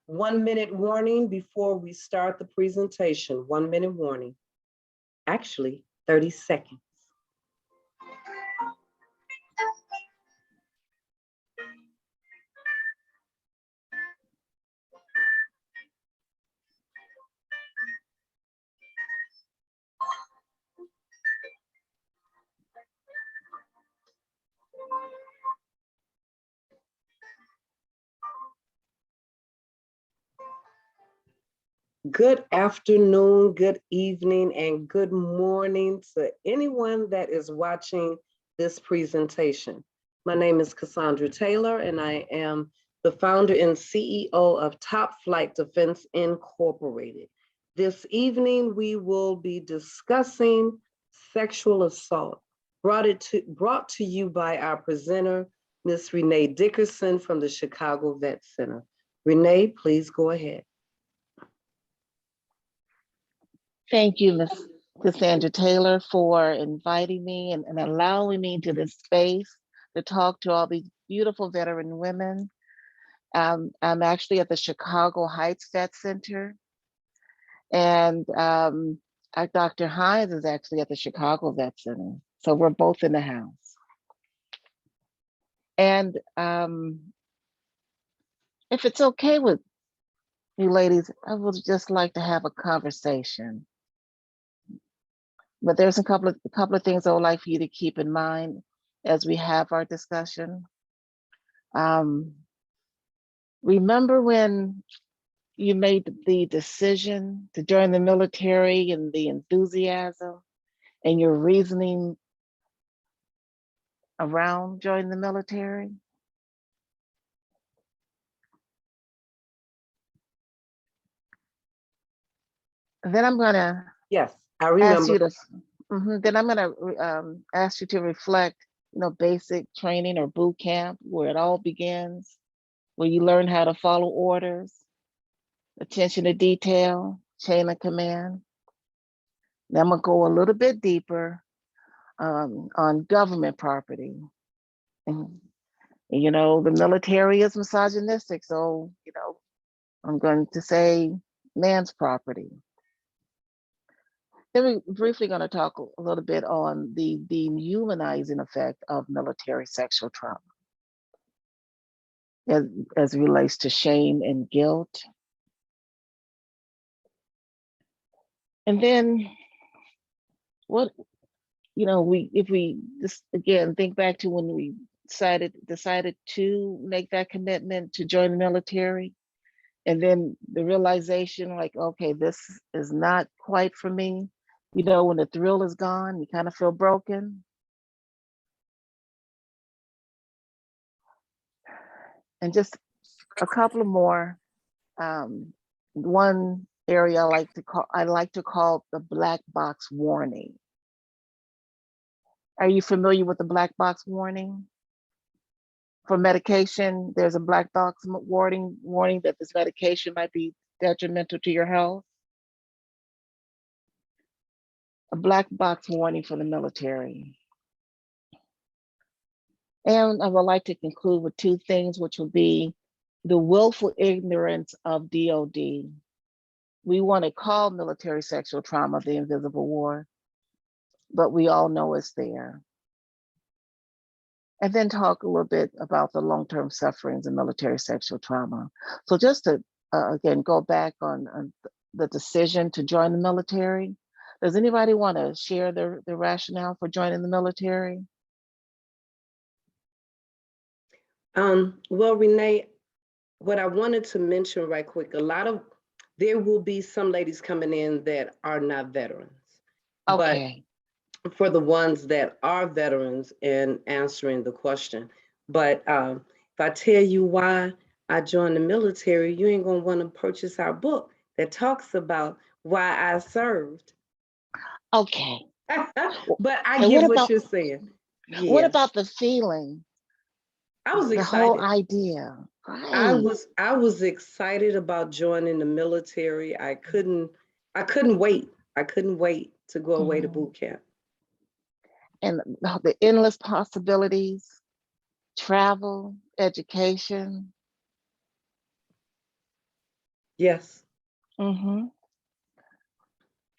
1 minute warning before we start the presentation. 1 minute warning. Actually, 30 seconds. Good afternoon, good evening, and good morning to anyone that is watching this presentation. My name is Cassandra Taylor, and I am the founder and CEO of Top Flight Defense Incorporated. This evening, we will be discussing sexual assault, brought to you by our presenter, Ms. Renee Dickerson from the Chicago Vet Center. Renee, please go ahead. Thank you, Ms. Cassandra Taylor, for inviting me and allowing me to this space to talk to all these beautiful veteran women. I'm actually at the Chicago Heights Vet Center, and Dr. Hines is actually at the Chicago Vet Center. So we're both in the house. And if it's okay with you ladies, I would just like to have a conversation. But there's a couple of things I would like for you to keep in mind as we have our discussion. Remember when you made the decision to join the military and the enthusiasm and your reasoning around joining the military? Then I'm gonna Yes, I remember. ask you to, then I'm gonna ask you to reflect, basic training or boot camp, where it all begins, where you learn how to follow orders, attention to detail, chain of command. Then I'm gonna go a little bit deeper on government property. And, the military is misogynistic, so, I'm going to say man's property. Then we're briefly going to talk a little bit on the dehumanizing effect of military sexual trauma as it relates to shame and guilt. And then if we just again think back to when we decided to make that commitment to join the military, and then the realization like, okay, this is not quite for me. When the thrill is gone, you kind of feel broken. And just a couple of more. One area I like to call the black box warning. Are you familiar with the black box warning? For medication, there's a black box warning that this medication might be detrimental to your health. A black box warning for the military. And I would like to conclude with two things, which will be the willful ignorance of DOD. We want to call military sexual trauma the invisible war, but we all know it's there. And then talk a little bit about the long-term sufferings of military sexual trauma. So just to, again, go back on the decision to join the military. Does anybody want to share the rationale for joining the military? Well, Renee, what I wanted to mention right quick, there will be some ladies coming in that are not veterans. Okay. But for the ones that are veterans in answering the question. But if I tell you why I joined the military, you ain't gonna want to purchase our book that talks about why I served. Okay. But I get what you're saying. Yeah. What about the feeling? I was excited. The whole idea. Right. I was excited about joining the military. I couldn't wait. I couldn't wait to go away to boot camp. And the endless possibilities, travel, education. Yes. Mm-hmm.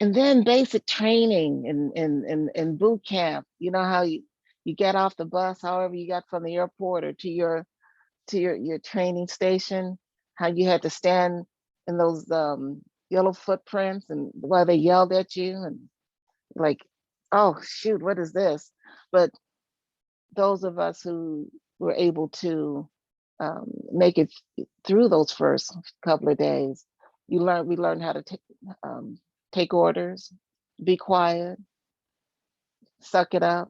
And then basic training in boot camp. You know how you get off the bus, however you got from the airport or to your training station, how you had to stand in those yellow footprints and while they yelled at you and like, oh shoot, what is this? But those of us who were able to make it through those first couple of days, we learned how to take orders, be quiet, suck it up.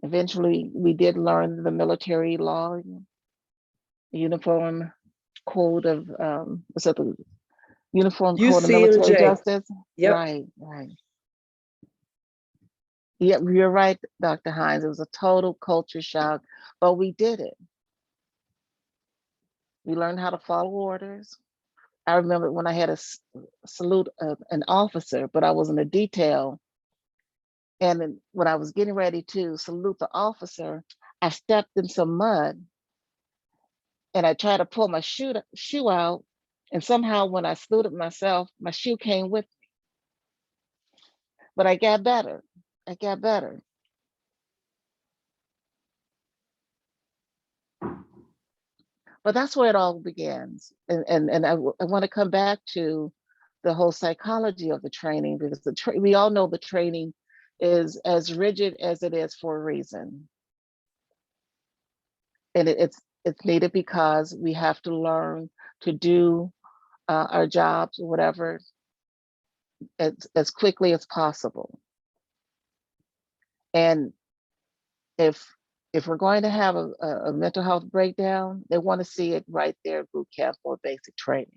Eventually, we did learn the military law, uniform code of what's that, the uniform code of military UCMJ. justice. Yep. Right, right. Yep, you're right, Dr. Hines. It was a total culture shock, but we did it. We learned how to follow orders. I remember when I had to salute an officer, but I was in a detail. And then when I was getting ready to salute the officer, I stepped in some mud and I tried to pull my shoe out. And somehow when I saluted myself, my shoe came with me. But I got better. I got better. But that's where it all begins. And I want to come back to the whole psychology of the training, because we all know the training is as rigid as it is for a reason. And it's needed because we have to learn to do our jobs or whatever as quickly as possible. And if we're going to have a mental health breakdown, they want to see it right there at boot camp or basic training.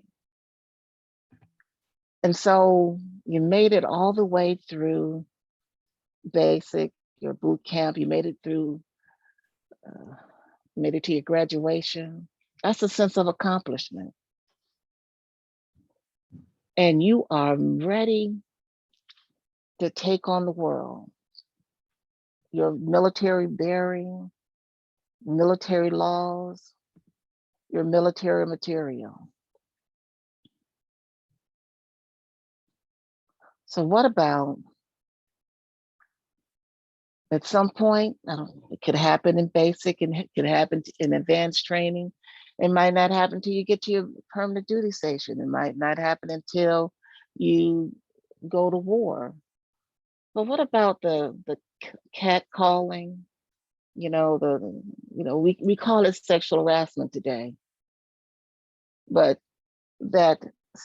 And so you made it all the way through basic, your boot camp, you made it through, made it to your graduation. That's a sense of accomplishment. And you are ready to take on the world. Your military bearing, military laws, your military material. So what about at some point, it could happen in basic and it could happen in advanced training. It might not happen until you get to your permanent duty station. It might not happen until you go to war. But what about the cat calling? You know, we call it sexual harassment today, but that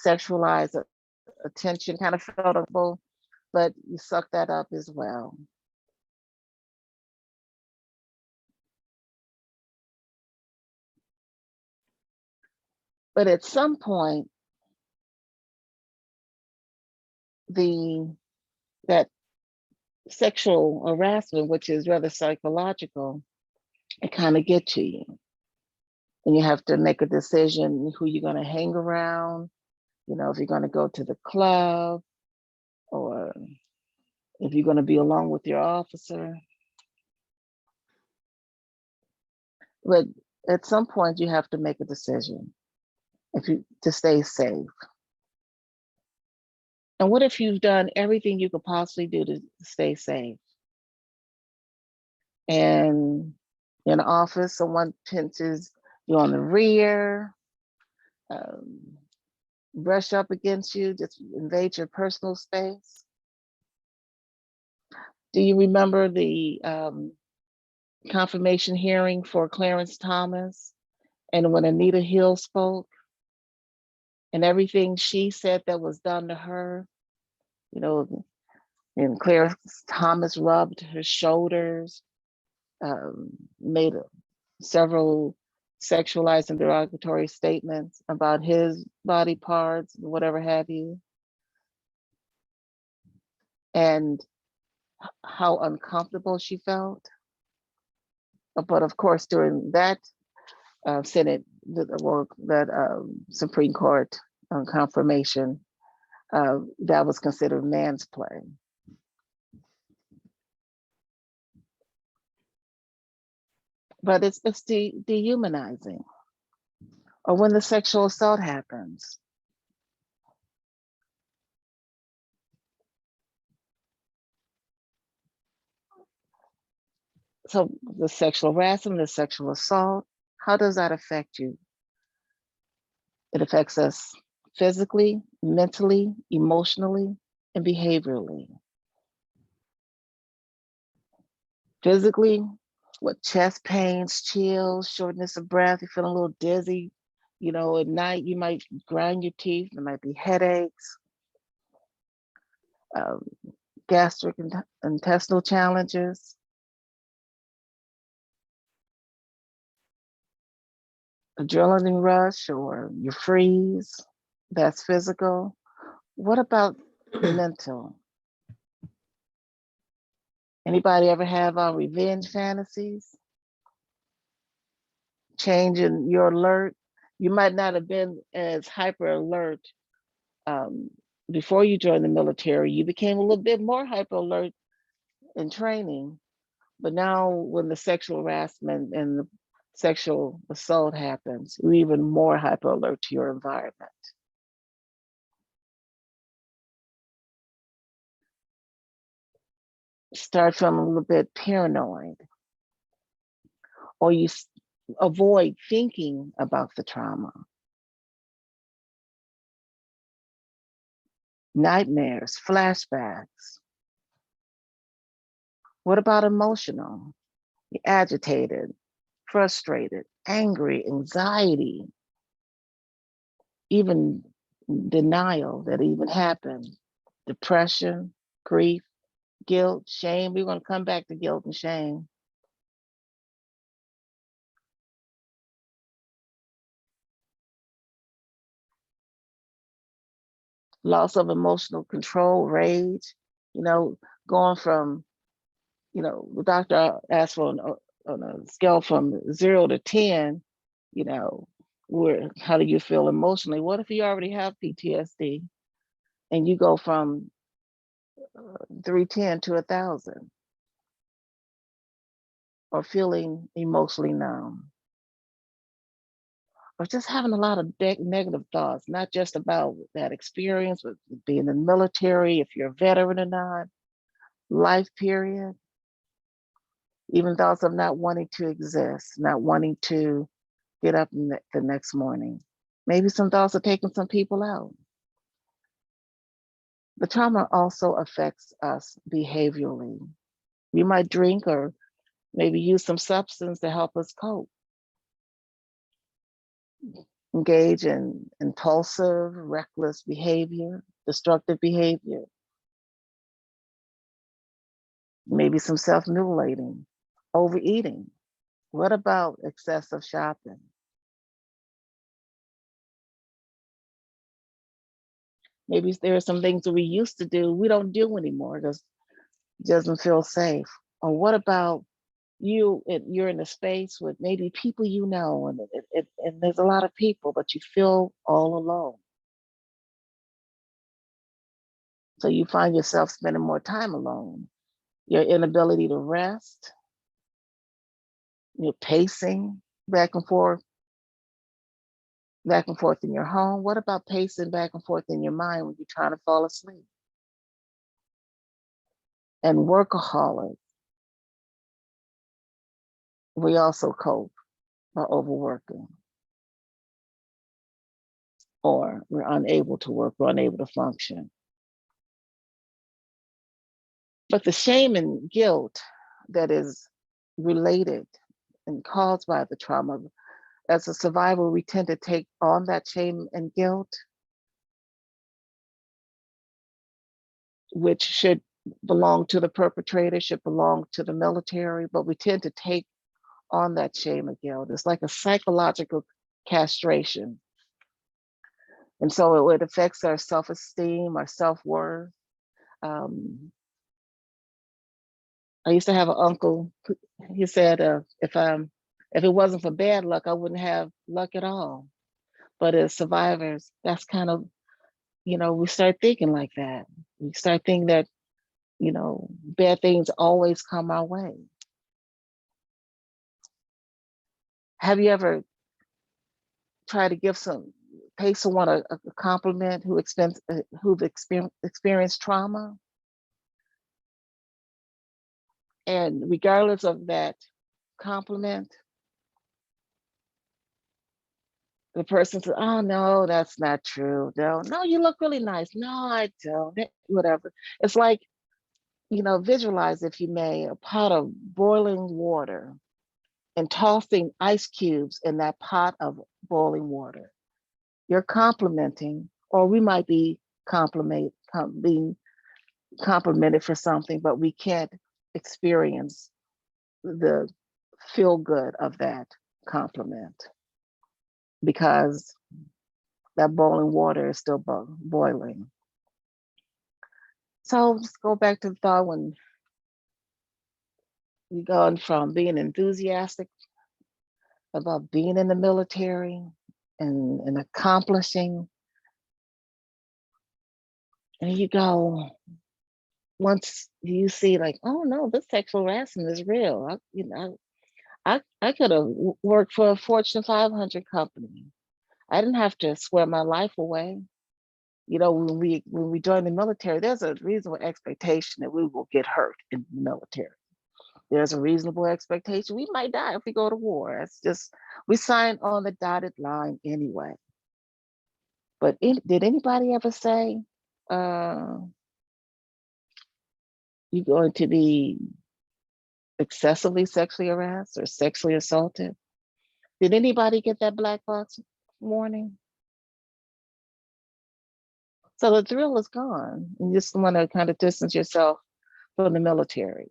sexualized attention kind of felt uncomfortable, but you suck that up as well. But at some point, that sexual harassment, which is rather psychological, it kind of get to you. And you have to make a decision who you're going to hang around, you know, if you're going to go to the club or if you're going to be along with your officer. But at some point you have to make a decision to stay safe. And what if you've done everything you could possibly do to stay safe? And in the office, someone pinches you on the rear, brush up against you, just invade your personal space. Do you remember the confirmation hearing for Clarence Thomas? And when Anita Hill spoke and everything she said that was done to her, you know, and Clarence Thomas rubbed her shoulders, made several sexualized and derogatory statements about his body parts, whatever have you. And how uncomfortable she felt. But of course, during that Supreme Court confirmation, that was considered mansplay. But it's dehumanizing. or when the sexual assault happens. So the sexual harassment, the sexual assault, how does that affect you? It affects us physically, mentally, emotionally, and behaviorally. Physically, with chest pains, chills, shortness of breath, you're feeling a little dizzy. You know, at night you might grind your teeth, there might be headaches, gastric and intestinal challenges. Adrenaline rush, or you freeze, that's physical. What about mental? Anybody ever have revenge fantasies? Changing your alert. You might not have been as hyper alert before you joined the military. You became a little bit more hyper alert in training, but now when the sexual harassment and the sexual assault happens, you're even more hyper alert to your environment. Start feeling a little bit paranoid, or you avoid thinking about the trauma. Nightmares, flashbacks. What about emotional? You're agitated, frustrated, angry, anxiety, even denial that it even happened, depression, grief, guilt, shame. We're going to come back to guilt and shame. Loss of emotional control, rage, you know, going from, you know, the doctor asked for on a scale from 0 to 10, you know, how do you feel emotionally? What if you already have PTSD and you go from 310 to 1,000, or feeling emotionally numb, or just having a lot of negative thoughts, not just about that experience with being in the military, if you're a veteran or not, life period, even thoughts of not wanting to exist, not wanting to get up the next morning. Maybe some thoughts of taking some people out. The trauma also affects us behaviorally. We might drink or maybe use some substance to help us cope. Engage in impulsive, reckless behavior, destructive behavior. Maybe some self-mutilating, overeating. What about excessive shopping? Maybe there are some things that we used to do we don't do anymore because it doesn't feel safe. Or what about you're in a space with maybe people you know, and there's a lot of people, but you feel all alone. So you find yourself spending more time alone. Your inability to rest, you're pacing back and forth in your home. What about pacing back and forth in your mind when you're trying to fall asleep? And workaholic, we also cope by overworking, or we're unable to work, we're unable to function. But the shame and guilt that is related and caused by the trauma, as a survivor, we tend to take on that shame and guilt, which should belong to the perpetrator, should belong to the military, but we tend to take on that shame and guilt. It's like a psychological castration. And so it affects our self-esteem, our self-worth. I used to have an uncle, he said, if it wasn't for bad luck, I wouldn't have luck at all. But as survivors, that's kind of, we start thinking like that. We start thinking that, bad things always come our way. Have you ever try to pay someone a compliment who've experienced trauma. And regardless of that compliment, the person says, oh, no, that's not true. No, you look really nice. No, I don't, whatever. It's like, visualize, if you may, a pot of boiling water and tossing ice cubes in that pot of boiling water. You're complimenting, or we might be being complimented for something, but we can't experience the feel good of that compliment because that boiling water is still boiling. So just go back to the thought when you're going from being enthusiastic about being in the military and accomplishing, and you go, once you see like, oh no, this sexual harassment is real. I could have worked for a Fortune 500 company. I didn't have to swear my life away. When we join the military, there's a reasonable expectation that we will get hurt in the military. There's a reasonable expectation we might die if we go to war. It's just, we sign on the dotted line anyway. But did anybody ever say, you're going to be excessively sexually harassed or sexually assaulted? Did anybody get that black box warning? So the thrill is gone. You just want to kind of distance yourself from the military.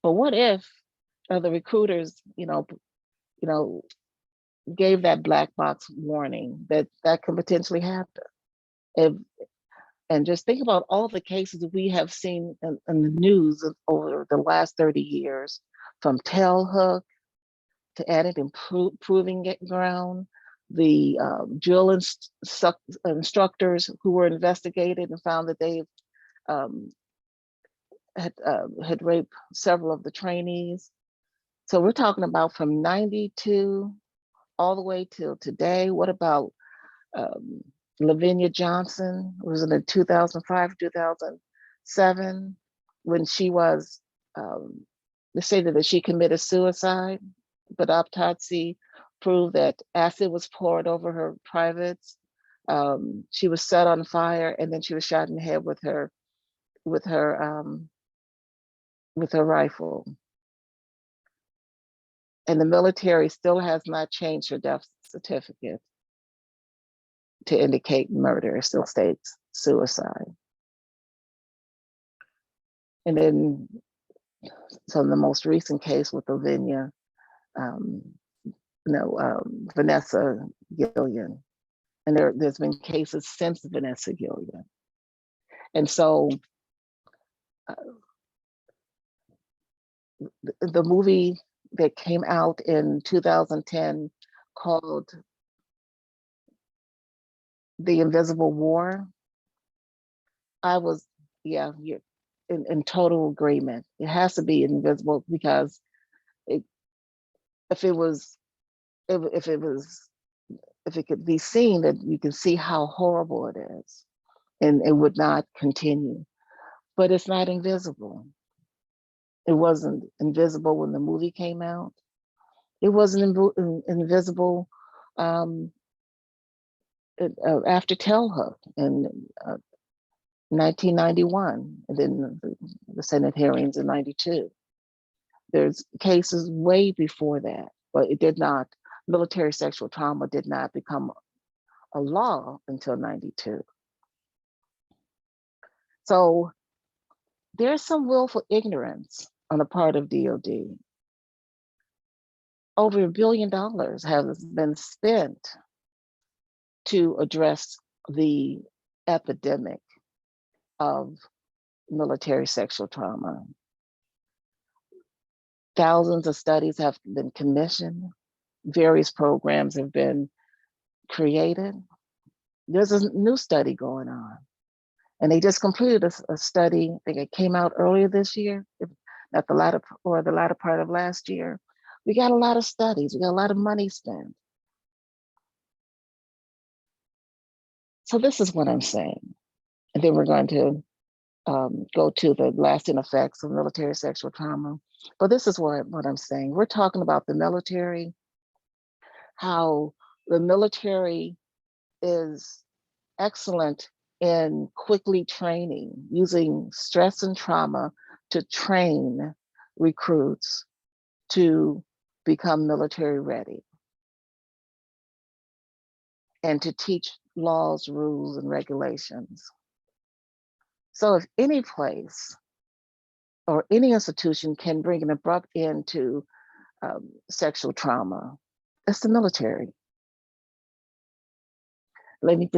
But what if the recruiters, gave that black box warning that could potentially happen? And just think about all the cases that we have seen in the news over the last 30 years, from tailhook to added and proving ground, the drill instructors who were investigated and found that they had raped several of the trainees. So we're talking about from 92 all the way till today. What about Lavinia Johnson? Was it in 2005, 2007, when she was, they say that she committed suicide, but autopsy proved that acid was poured over her privates. She was set on fire, and then she was shot in the head with her rifle. And the military still has not changed her death certificate to indicate murder. It still states suicide. And then, so the most recent case with Lavinia, Vanessa Gillian. And there's been cases since Vanessa Gillian. And so the movie that came out in 2010 called The Invisible War, I was, you're in total agreement. It has to be invisible because if it could be seen, that you can see how horrible it is, and it would not continue. But it's not invisible. It wasn't invisible when the movie came out. It wasn't invisible after Tailhook in 1991, and then the Senate hearings in 92. There's cases way before that, but it did not, military sexual trauma did not become a law until 92. So there's some willful ignorance on the part of DOD. Over $1 billion has been spent to address the epidemic of military sexual trauma. Thousands of studies have been commissioned. Various programs have been created. There's a new study going on. And they just completed a study, I think it came out earlier this year, at the latter part of last year, We got a lot of studies, we got a lot of money spent. So this is what I'm saying. And then we're going to go to the lasting effects of military sexual trauma. But this is what I'm saying. We're talking about the military, how the military is excellent in quickly training, using stress and trauma to train recruits to become military ready and to teach laws, rules, and regulations. So if any place or any institution can bring an abrupt end to sexual trauma, it's the military. Let me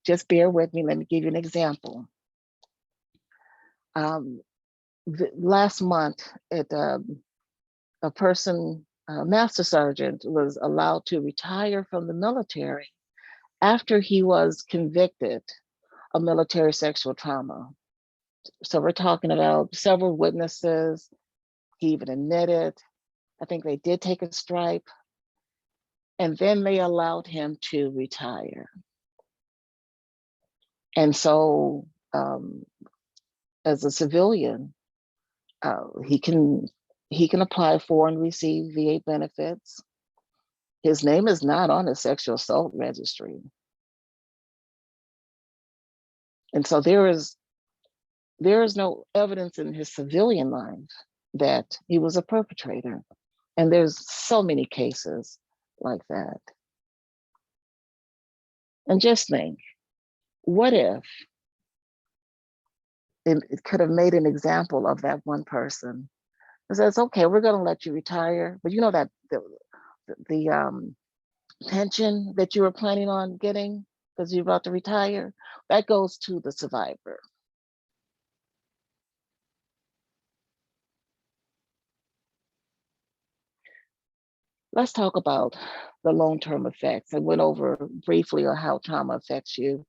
just bear with me. Let me give you an example. Last month, a master sergeant was allowed to retire from the military after he was convicted of military sexual trauma. So we're talking about several witnesses. He even admitted, I think they did take a stripe, and then they allowed him to retire. And so as a civilian, he can apply for and receive VA benefits. His name is not on the sexual assault registry. And so there is no evidence in his civilian life that he was a perpetrator. And there's so many cases like that. And just think, what if it could have made an example of that one person? It says, okay, we're gonna let you retire, but you know that the pension that you were planning on getting because you're about to retire, that goes to the survivor. Let's talk about the long-term effects. I went over briefly on how trauma affects you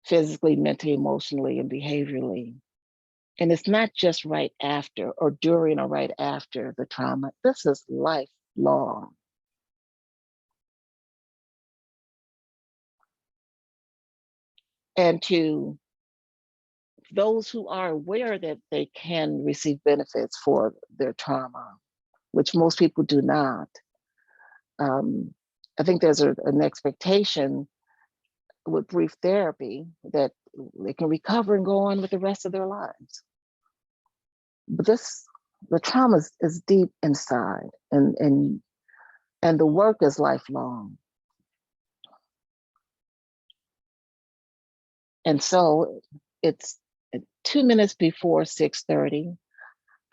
physically, mentally, emotionally, and behaviorally. And it's not just right after or during or right after the trauma. This is lifelong. And to those who are aware that they can receive benefits for their trauma, which most people do not, I think there's an expectation with brief therapy that they can recover and go on with the rest of their lives. But the trauma is deep inside, and the work is lifelong. And so it's 2 minutes before 6:30.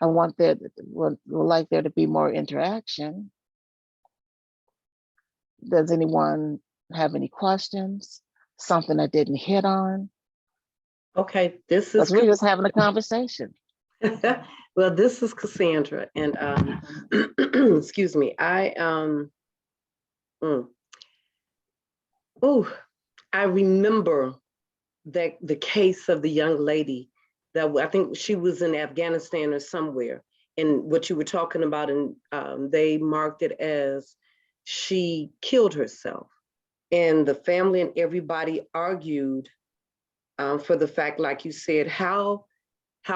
I would like there to be more interaction. Does anyone have any questions? Something I didn't hit on? Okay, this is Because we're just having a conversation. well, this is Cassandra, and excuse me, I remember that the case of the young lady that I think she was in Afghanistan or somewhere, and what you were talking about, and they marked it as she killed herself, and the family and everybody argued for the fact, like you said, how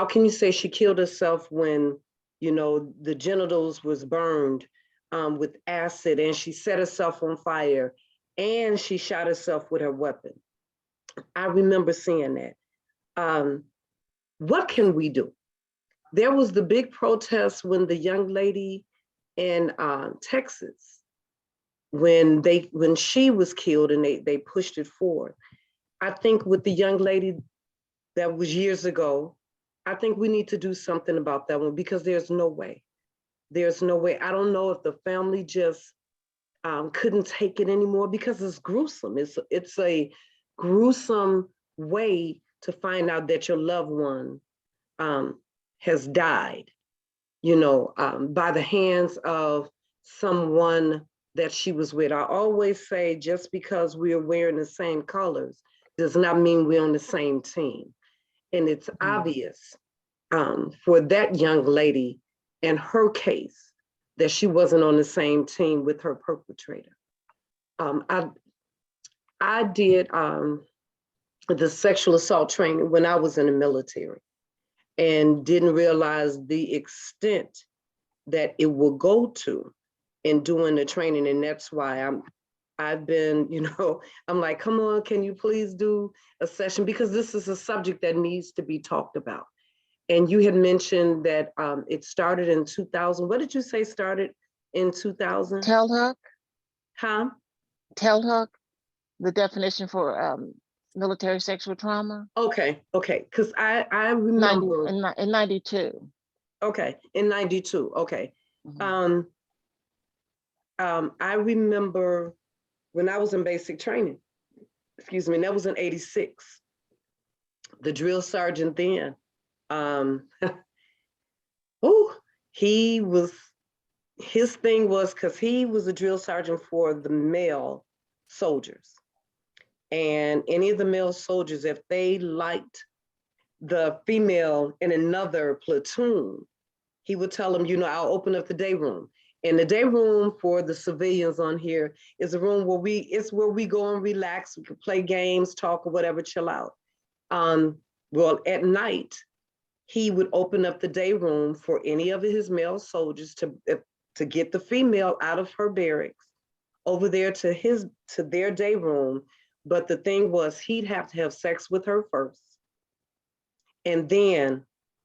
can you say she killed herself when, you know, the genitals was burned with acid, and she set herself on fire, and she shot herself with her weapon? I remember seeing that. What can we do? There was the big protest when the young lady in Texas, when she was killed, and they pushed it forward. I think with the young lady that was years ago, I think we need to do something about that one, because there's no way. There's no way. I don't know if the family just couldn't take it anymore, because it's gruesome. It's a gruesome way to find out that your loved one has died, you know, by the hands of someone that she was with. I always say, just because we are wearing the same colors does not mean we're on the same team. And it's obvious for that young lady and her case that she wasn't on the same team with her perpetrator. I did the sexual assault training when I was in the military and didn't realize the extent that it will go to in doing the training. And that's why I've been, I'm like, come on, can you please do a session? Because this is a subject that needs to be talked about. And you had mentioned that it started in 2000. What did you say started in 2000? Tailhook, Huh? tailhook, the definition for military sexual trauma. Okay. Because I remember. In 92. Okay, in 92. Okay. Mhm. I remember when I was in basic training, excuse me, and that was in 86. The drill sergeant then, his thing was, because he was a drill sergeant for the male soldiers. And any of the male soldiers, if they liked the female in another platoon, he would tell them, I'll open up the day room. And the day room for the civilians on here is a room where we go and relax. We can play games, talk, or whatever, chill out. Well, at night, he would open up the day room for any of his male soldiers to get the female out of her barracks over there to their day room. But the thing was, he'd have to have sex with her first, and then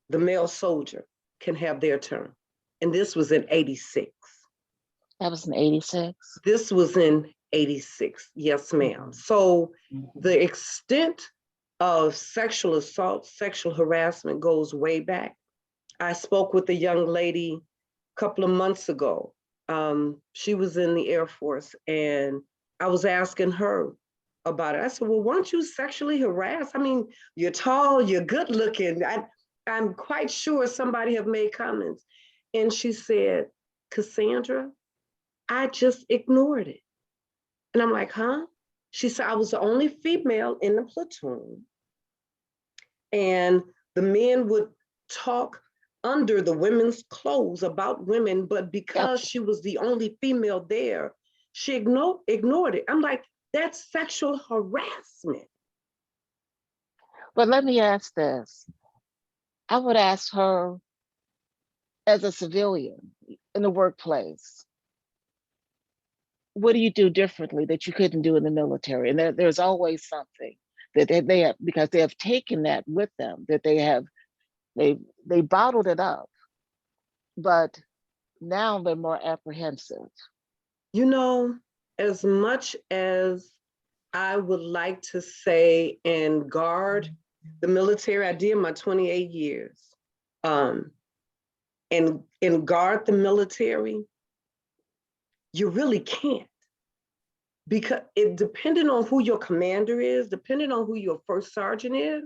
the male soldier can have their turn. And this was in 86. That was in 86. This was in 86. Yes, ma'am. So the extent of sexual assault, sexual harassment goes way back. I spoke with a young lady a couple of months ago. She was in the Air Force, and I was asking her about it. I said, well, weren't you sexually harassed? I mean, you're tall, you're good looking. I'm quite sure somebody have made comments. And she said, Cassandra, I just ignored it. And I'm like, huh? She said, I was the only female in the platoon. And the men would talk under the women's clothes about women, but because she was the only female there, she ignored it. I'm like, that's sexual harassment. But let me ask this. I would ask her, as a civilian in the workplace, what do you do differently that you couldn't do in the military? And there's always something that they have, because they have taken that with them, that they bottled it up, but now they're more apprehensive. As much as I would like to say and guard the military, I did my 28 years, and guard the military, you really can't, because it depending on who your commander is, depending on who your first sergeant is,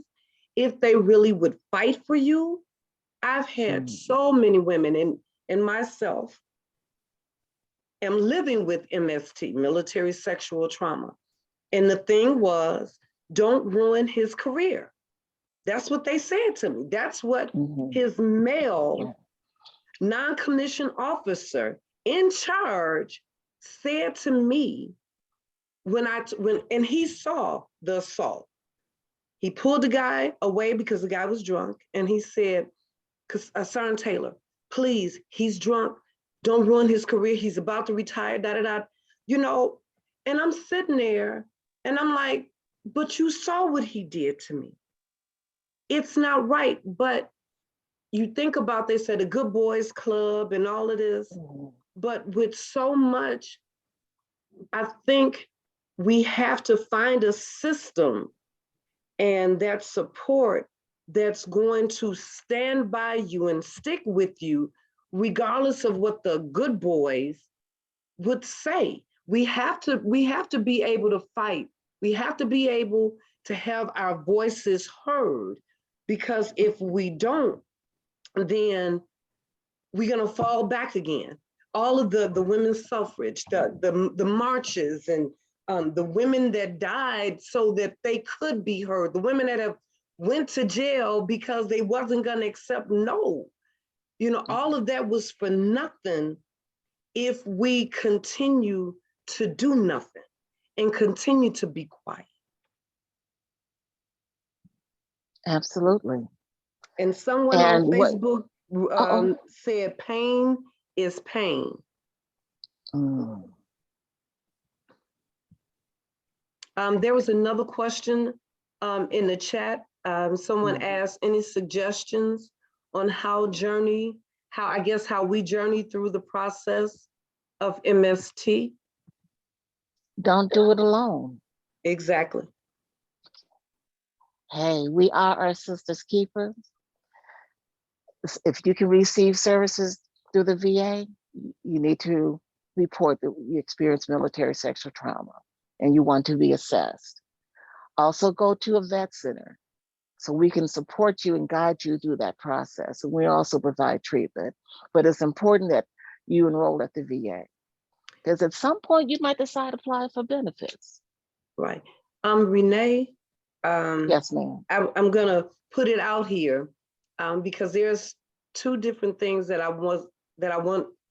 if they really would fight for you. I've had so many women, and myself am living with MST, military sexual trauma. And the thing was, don't ruin his career. That's what they said to me. That's what his male non-commissioned officer in charge said to me and he saw the assault. He pulled the guy away because the guy was drunk, and he said, Sergeant Taylor, please, he's drunk. Don't ruin his career. He's about to retire, And I'm sitting there and I'm like, but you saw what he did to me. It's not right. But you think about, they said a good boys club and all of this, but with so much, I think we have to find a system and that support that's going to stand by you and stick with you, regardless of what the good boys would say. We have to be able to fight. We have to be able to have our voices heard, because if we don't, then we're gonna fall back again. All of the women's suffrage, the marches, and the women that died so that they could be heard, the women that have went to jail because they wasn't gonna accept no. All of that was for nothing if we continue to do nothing and continue to be quiet. Absolutely. And someone on And what? Facebook said, pain is pain. Mm. There was another question in the chat. Someone asked, any suggestions on how we journey through the process of MST? Don't do it alone. Exactly. Hey, we are our sister's keepers. If you can receive services through the VA, you need to report that you experienced military sexual trauma and you want to be assessed. Also go to a vet center so we can support you and guide you through that process. And we also provide treatment, but it's important that you enroll at the VA because at some point you might decide to apply for benefits. Right. Renee, Yes, ma'am. I'm gonna put it out here because there's two different things that I want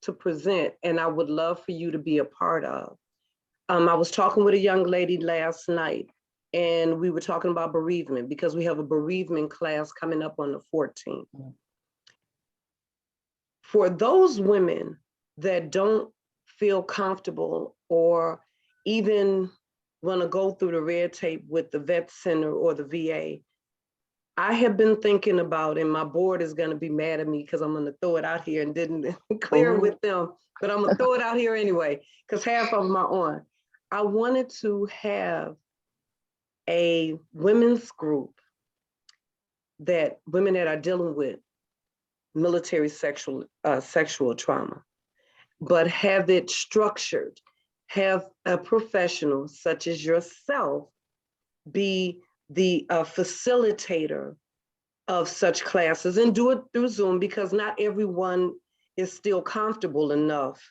to present, and I would love for you to be a part of. I was talking with a young lady last night, and we were talking about bereavement because we have a bereavement class coming up on the 14th. For those women that don't feel comfortable or even want to go through the red tape with the vet center or the VA, I have been thinking about, and my board is going to be mad at me because I'm going to throw it out here and didn't clear with them, but I'm going to throw it out here anyway because half of them are on. I wanted to have a women's group women that are dealing with military sexual trauma, but have it structured, have a professional such as yourself be the facilitator of such classes, and do it through Zoom because not everyone is still comfortable enough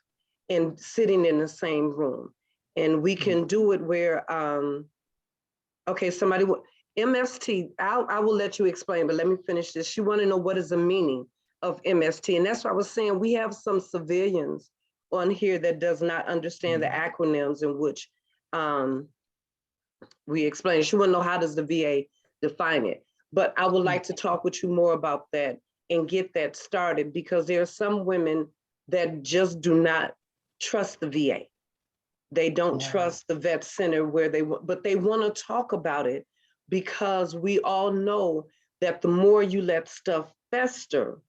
in sitting in the same room. And we can do it where, okay, somebody, MST, I will let you explain, but let me finish this. She want to know what is the meaning of MST. And that's what I was saying. We have some civilians on here that does not understand the acronyms in which we explain. She want to know, how does the VA define it? But I would like to talk with you more about that and get that started because there are some women that just do not trust the VA. They don't trust the vet center but they want to talk about it because we all know that the more you let stuff fester,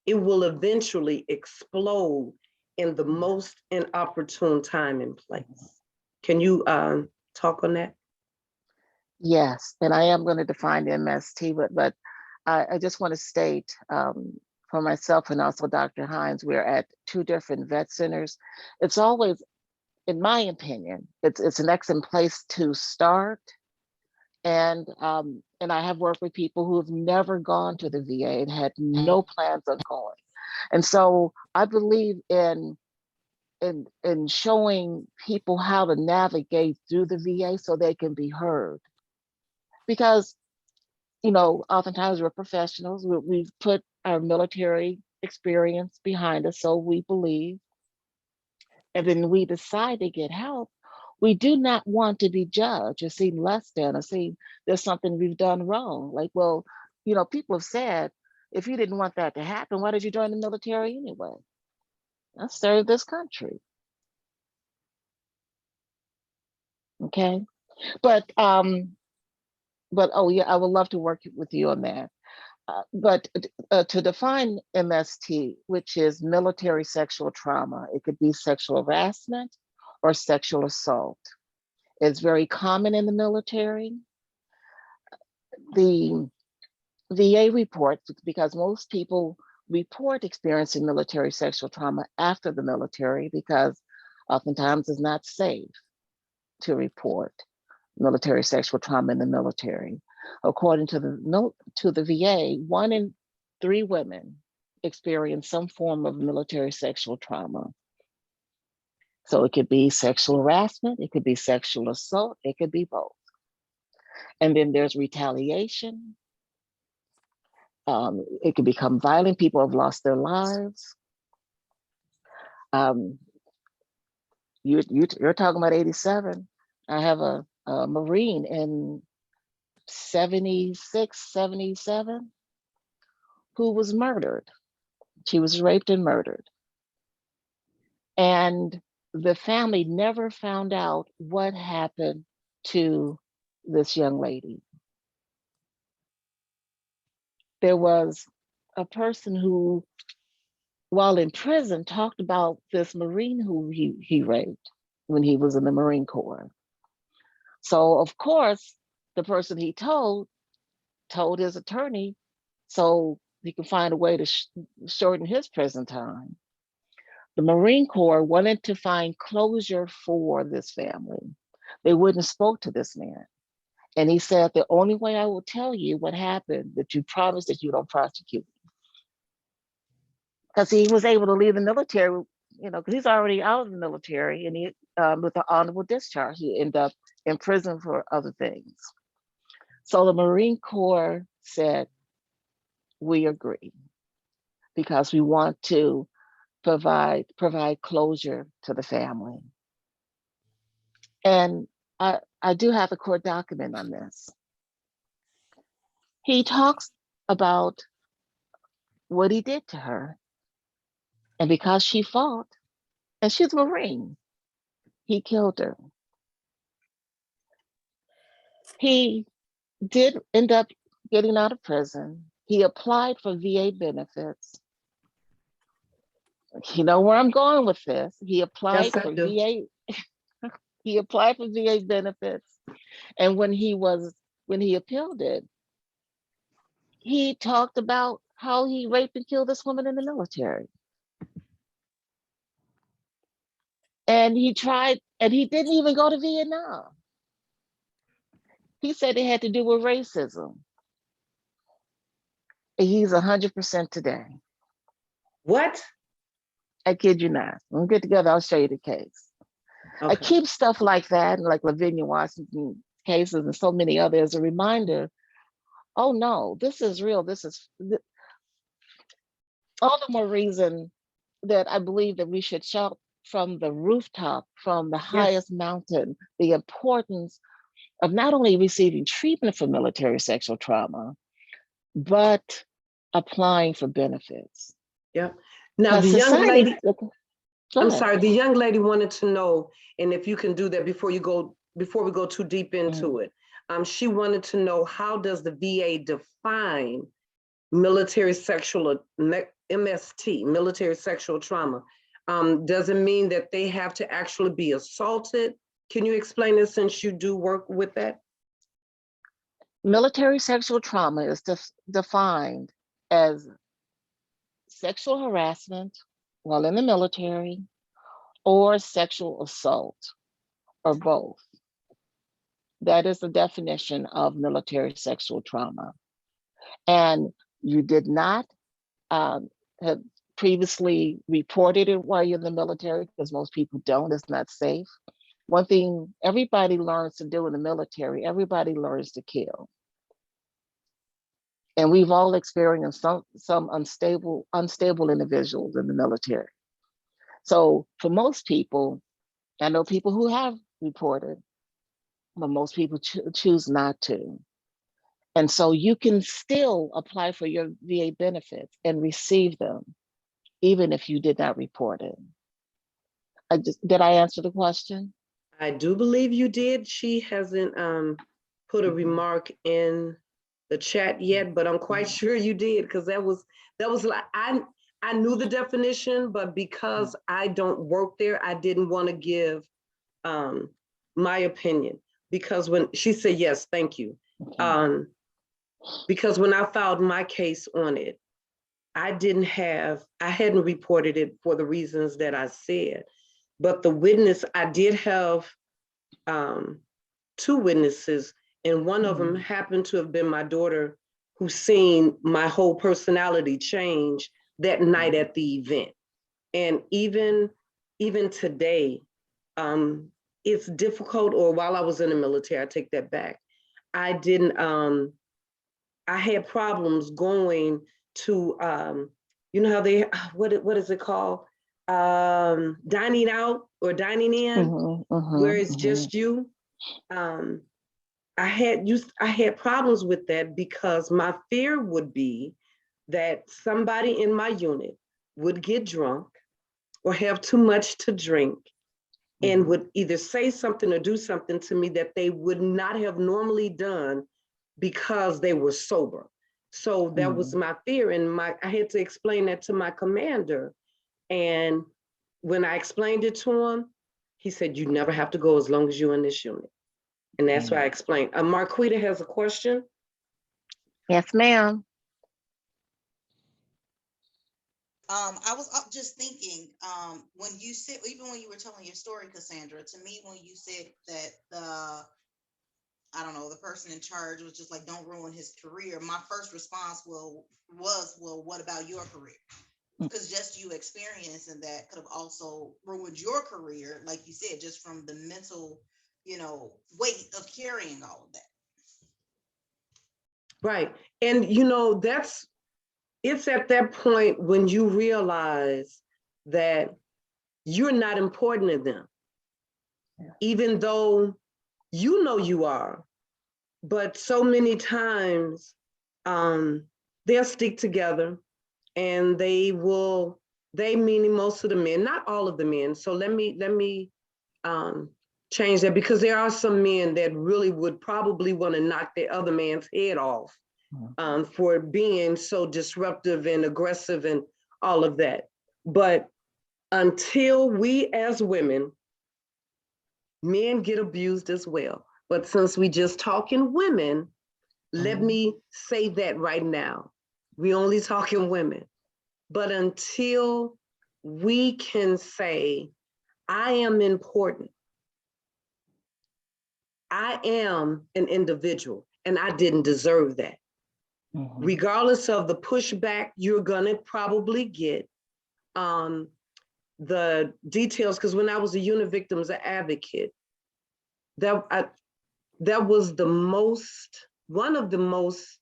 it will eventually explode in the most inopportune time and place. Can you talk on that? Yes, and I am going to define MST, but I just want to state for myself and also Dr. Hines, we're at two different vet centers. It's always, in my opinion, it's an excellent place to start. And I have worked with people who have never gone to the VA and had no plans on going. And so I believe in showing people how to navigate through the VA so they can be heard. Because, you know, oftentimes we're professionals, we've put our military experience behind us, so we believe, and then we decide to get help. We do not want to be judged or seen less than or seen there's something we've done wrong. Like, well, you know, people have said, if you didn't want that to happen, why did you join the military anyway? I served this country. Okay. But oh yeah, I would love to work with you on that. But to define MST, which is military sexual trauma, it could be sexual harassment or sexual assault. It's very common in the military. The VA reports, because most people report experiencing military sexual trauma after the military because oftentimes it's not safe to report military sexual trauma in the military. According to the VA, 1 in 3 women experience some form of military sexual trauma. So it could be sexual harassment, it could be sexual assault, it could be both. And then there's retaliation. It can become violent. People have lost their lives. You're talking about 87. I have a Marine in 76, 77 who was murdered. She was raped and murdered. And the family never found out what happened to this young lady. There was a person who, while in prison, talked about this Marine who he raped when he was in the Marine Corps. So of course, the person he told his attorney so he could find a way to shorten his prison time. The Marine Corps wanted to find closure for this family. They wouldn't spoke to this man. And he said, the only way I will tell you what happened, that you promise that you don't prosecute me. Because he was able to leave the military, because he's already out of the military, and he, with an honorable discharge, he ended up in prison for other things. So the Marine Corps said, we agree, because we want to provide closure to the family. And I do have a court document on this. He talks about what he did to her. And because she fought, and she's a Marine, he killed her. He did end up getting out of prison. He applied for VA benefits. You know where I'm going with this. He applied Yes, I for do. VA. He applied for VA benefits. And when he appealed it, he talked about how he raped and killed this woman in the military. And he tried, and he didn't even go to Vietnam. He said it had to do with racism. And he's 100% today. What? I kid you not. When we get together, I'll show you the case. Okay. I keep stuff like that, like Lavinia Washington cases and so many others, as a reminder. Oh no, this is real. This is all the more reason that I believe that we should shout from the rooftop, from the highest mountain, the importance of not only receiving treatment for military sexual trauma, but applying for benefits. Yeah. Now Because the young society, lady, I'm sorry, the young lady wanted to know, and if you can do that before we go too deep into it. She wanted to know, how does the VA define military sexual, MST, military sexual trauma? Does it mean that they have to actually be assaulted? Can you explain this, since you do work with that? Military sexual trauma is defined as sexual harassment while in the military, or sexual assault, or both. That is the definition of military sexual trauma. And you did not have previously reported it while you're in the military, because most people don't. It's not safe. One thing everybody learns to do in the military, everybody learns to kill. And we've all experienced some unstable individuals in the military. So for most people, I know people who have reported, but most people choose not to. And so you can still apply for your VA benefits and receive them, even if you did not report it. Did I answer the question? I do believe you did. She hasn't put a remark in the chat yet, but I'm quite sure you did, because that was like, I knew the definition, but because I don't work there, I didn't want to give my opinion, because when she said yes, thank you. Because when I filed my case on it, I hadn't reported it for the reasons that I said. But the witness, I did have two witnesses, and one of them happened to have been my daughter, who seen my whole personality change that night at the event. And even today, it's difficult, or while I was in the military, I take that back. I didn't, I had problems going to, you know how they, what is it called? dining out or dining in, where it's just you. I had problems with that because my fear would be that somebody in my unit would get drunk or have too much to drink and would either say something or do something to me that they would not have normally done because they were sober. So that was my fear, and I had to explain that to my commander. And when I explained it to him, he said, "You never have to go as long as you're in this unit." And that's why I explained. Marquita has a question. Yes, ma'am. I was just thinking, when you said, even when you were telling your story, Cassandra, to me, when you said that I don't know, the person in charge was just like, don't ruin his career, my first response was, well, what about your career? Because just you experiencing that could have also ruined your career, like you said, just from the mental, weight of carrying all of that. Right. And it's at that point when you realize that you're not important to them, even though you know you are. But so many times they'll stick together, and meaning most of the men, not all of the men. So let me change that, because there are some men that really would probably want to knock the other man's head off for being so disruptive and aggressive and all of that. But until we as women, men get abused as well. But since we just talking women, let me say that right now. We only talking women. But until we can say, I am important, I am an individual, and I didn't deserve that. Regardless of the pushback you're gonna probably get, the details, because when I was a unit victims advocate, that was one of the most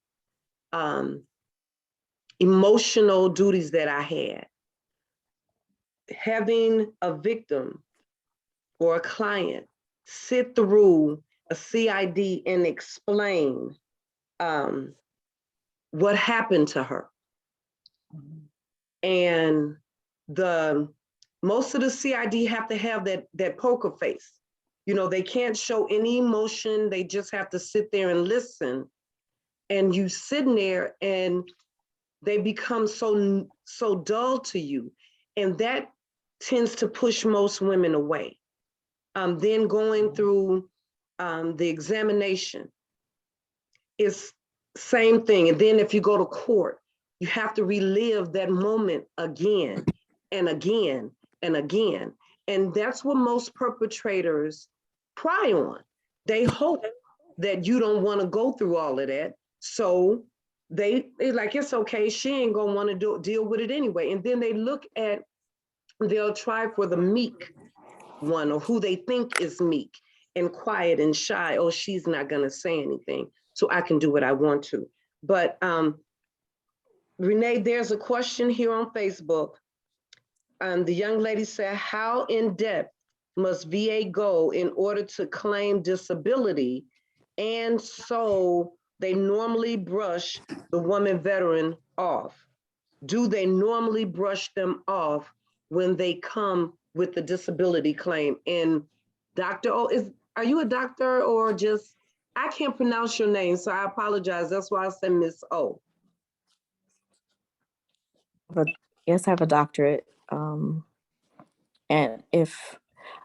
emotional duties that I had. Having a victim or a client sit through a CID and explain what happened to her. And most of the CID have to have that poker face. They can't show any emotion. They just have to sit there and listen. And you sitting there and they become so dull to you. And that tends to push most women away. Then going through the examination is same thing. And then if you go to court, you have to relive that moment again and again and again. And that's what most perpetrators pry on. They hope that you don't want to go through all of that. So they like, it's okay, she ain't gonna want to deal with it anyway. And then they'll try for the meek one, or who they think is meek and quiet and shy. Oh, she's not gonna say anything, so I can do what I want to. But Renee, there's a question here on Facebook. The young lady said, how in depth must VA go in order to claim disability? And so they normally brush the woman veteran off. Do they normally brush them off when they come with the disability claim? And Dr. O, are you a doctor or just, I can't pronounce your name, so I apologize. That's why I said Miss O. But yes, I have a doctorate. And if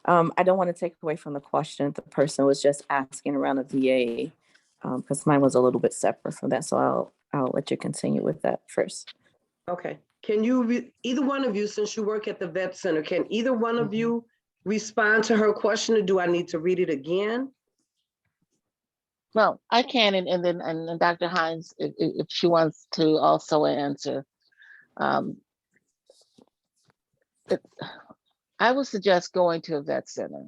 I don't want to take away from the question, the person was just asking around the VA, because mine was a little bit separate from that. So I'll let you continue with that first. Okay. Can you, either one of you, since you work at the vet center, can either one of you respond to her question, or do I need to read it again? Well, I can, and then Dr. Hines, if she wants to also answer. I would suggest going to a vet center,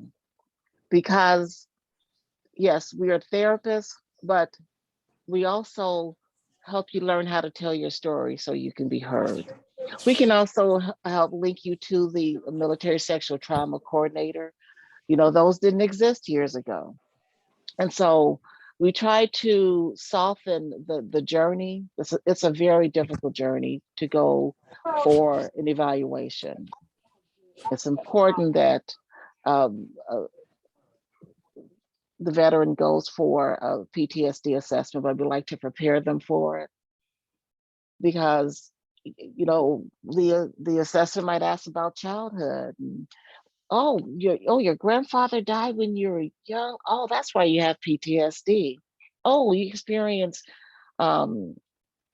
because yes, we are therapists, but we also help you learn how to tell your story so you can be heard. We can also help link you to the military sexual trauma coordinator. You know, those didn't exist years ago. And so we try to soften the journey. It's a very difficult journey to go for an evaluation. It's important that um, uh, the veteran goes for a PTSD assessment, but we like to prepare them for it because, you know, the assessor might ask about childhood. And, your grandfather died when you were young. Oh, that's why you have PTSD. Oh, you experienced um,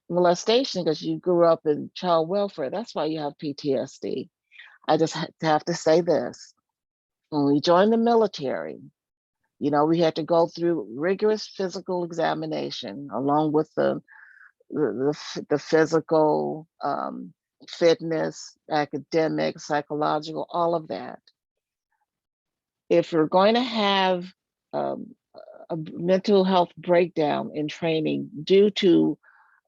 molestation because you grew up in child welfare. That's why you have PTSD. I just have to say this. When we joined the military, you know, we had to go through rigorous physical examination along with the physical fitness, academic, psychological, all of that. If you're going to have um, a mental health breakdown in training due to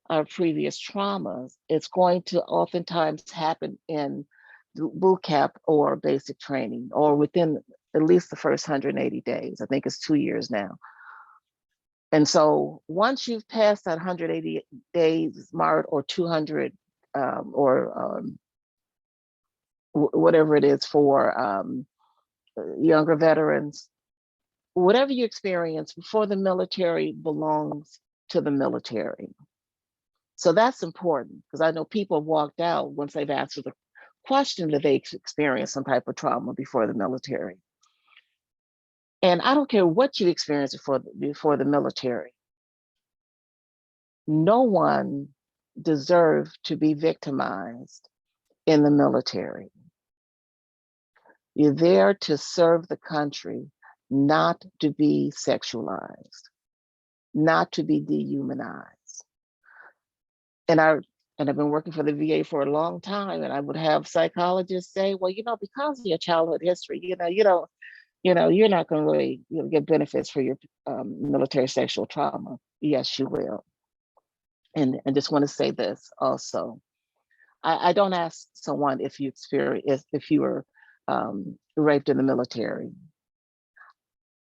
our previous traumas, it's going to oftentimes happen in boot camp or basic training or within at least the first 180 days. I think it's 2 years now. And so once you've passed that 180 days mark or 200 whatever it is for younger veterans, whatever you experience before the military belongs to the military. So that's important because I know people have walked out once they've answered the question that they experienced some type of trauma before the military. And I don't care what you experienced before the military. No one deserves to be victimized in the military. You're there to serve the country, not to be sexualized, not to be dehumanized. And I've been working for the VA for a long time, and I would have psychologists say, well, you know, because of your childhood history, you're not going to really get benefits for your military sexual trauma. Yes, you will. And just want to say this also. I don't ask someone if you were raped in the military.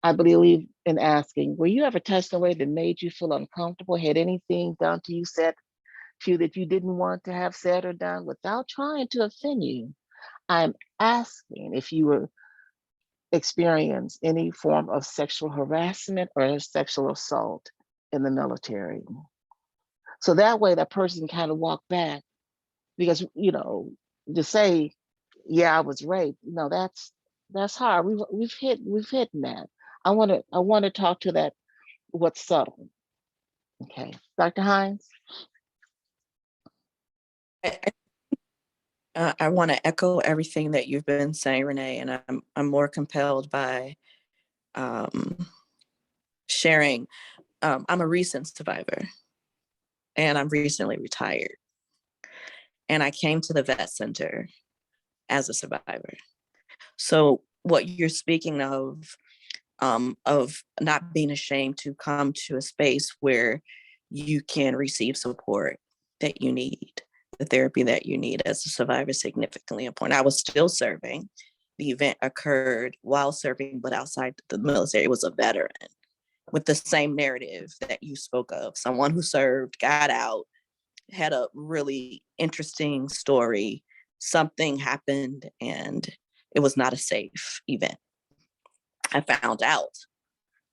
I believe in asking, were you ever touched in a way that made you feel uncomfortable? Had anything done to you, said to you that you didn't want to have said or done? Without trying to offend you, I'm asking if you were experience any form of sexual harassment or sexual assault in the military. So that way that person can kind of walk back because, you know, to say, yeah, I was raped, no, that's hard. We've hit that. I want to talk to that, what's subtle. Okay, Dr. Hines. I want to echo everything that you've been saying, Renee, and I'm more compelled by sharing. I'm a recent survivor, and I'm recently retired, and I came to the vet center as a survivor. So what you're speaking of not being ashamed to come to a space where you can receive support that you need, the therapy that you need as a survivor is significantly important. I was still serving. The event occurred while serving, but outside the military. It was a veteran with the same narrative that you spoke of. Someone who served, got out, had a really interesting story. Something happened and it was not a safe event. I found out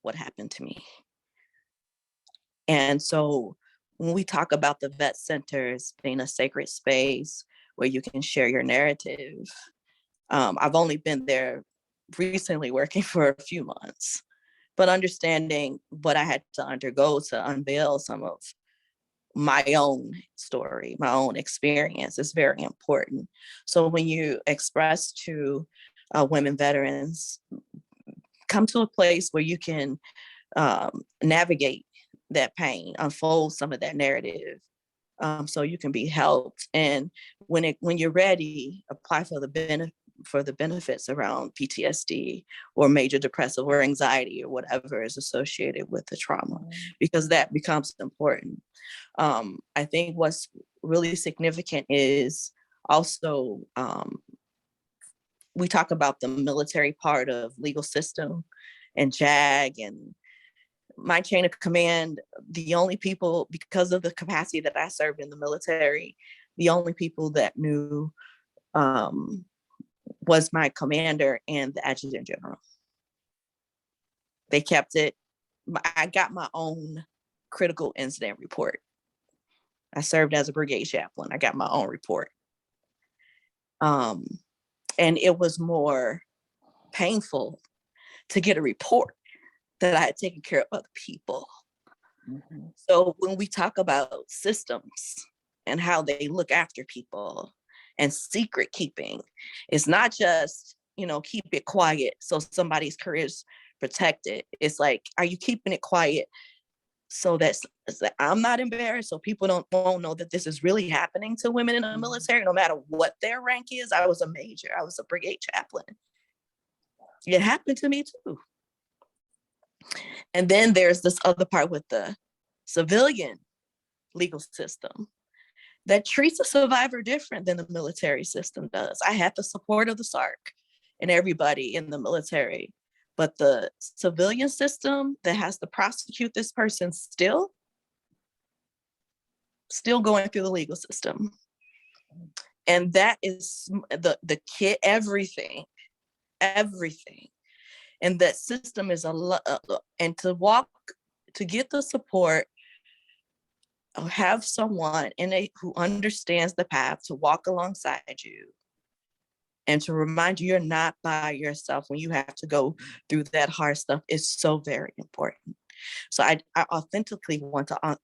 what happened to me. And so when we talk about the vet centers being a sacred space where you can share your narrative, I've only been there recently working for a few months, but understanding what I had to undergo to unveil some of my own story, my own experience is very important. So when you express to women veterans, come to a place where you can navigate that pain, unfold some of that narrative, so you can be helped. And when you're ready, apply for the benefits around PTSD or major depressive or anxiety or whatever is associated with the trauma, because that becomes important. I think what's really significant is Also, we talk about the military part of legal system and JAG and my chain of command. The only people, because of the capacity that I served in the military, the only people that knew was my commander and the adjutant general. They kept it. I got my own critical incident report. I served as a brigade chaplain. I got my own report. And it was more painful to get a report that I had taken care of other people. Mhm. So when we talk about systems and how they look after people and secret keeping, it's not just, keep it quiet so somebody's career is protected. It's like, are you keeping it quiet so that I'm not embarrassed, so people won't know that this is really happening to women in the military, no matter what their rank is? I was a major, I was a brigade chaplain. It happened to me too. And then there's this other part with the civilian legal system that treats a survivor different than the military system does. I had the support of the SARC and everybody in the military, but the civilian system that has to prosecute this person still going through the legal system. And that is the kit, everything. And that system is a lot, and to get the support, have someone who understands the path to walk alongside you and to remind you you're not by yourself when you have to go through that hard stuff is so very important. So I authentically want to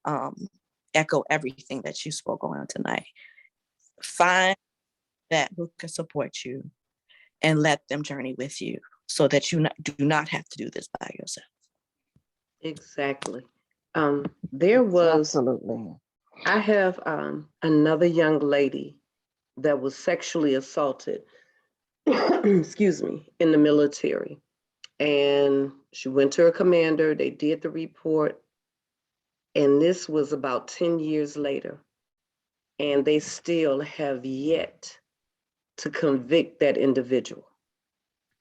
echo everything that you spoke on tonight. Find that who can support you and let them journey with you so that you do not have to do this by yourself. Exactly. There was, Absolutely. I have another young lady that was sexually assaulted, excuse me, in the military. And she went to her commander, they did the report, and this was about 10 years later. And they still have yet to convict that individual.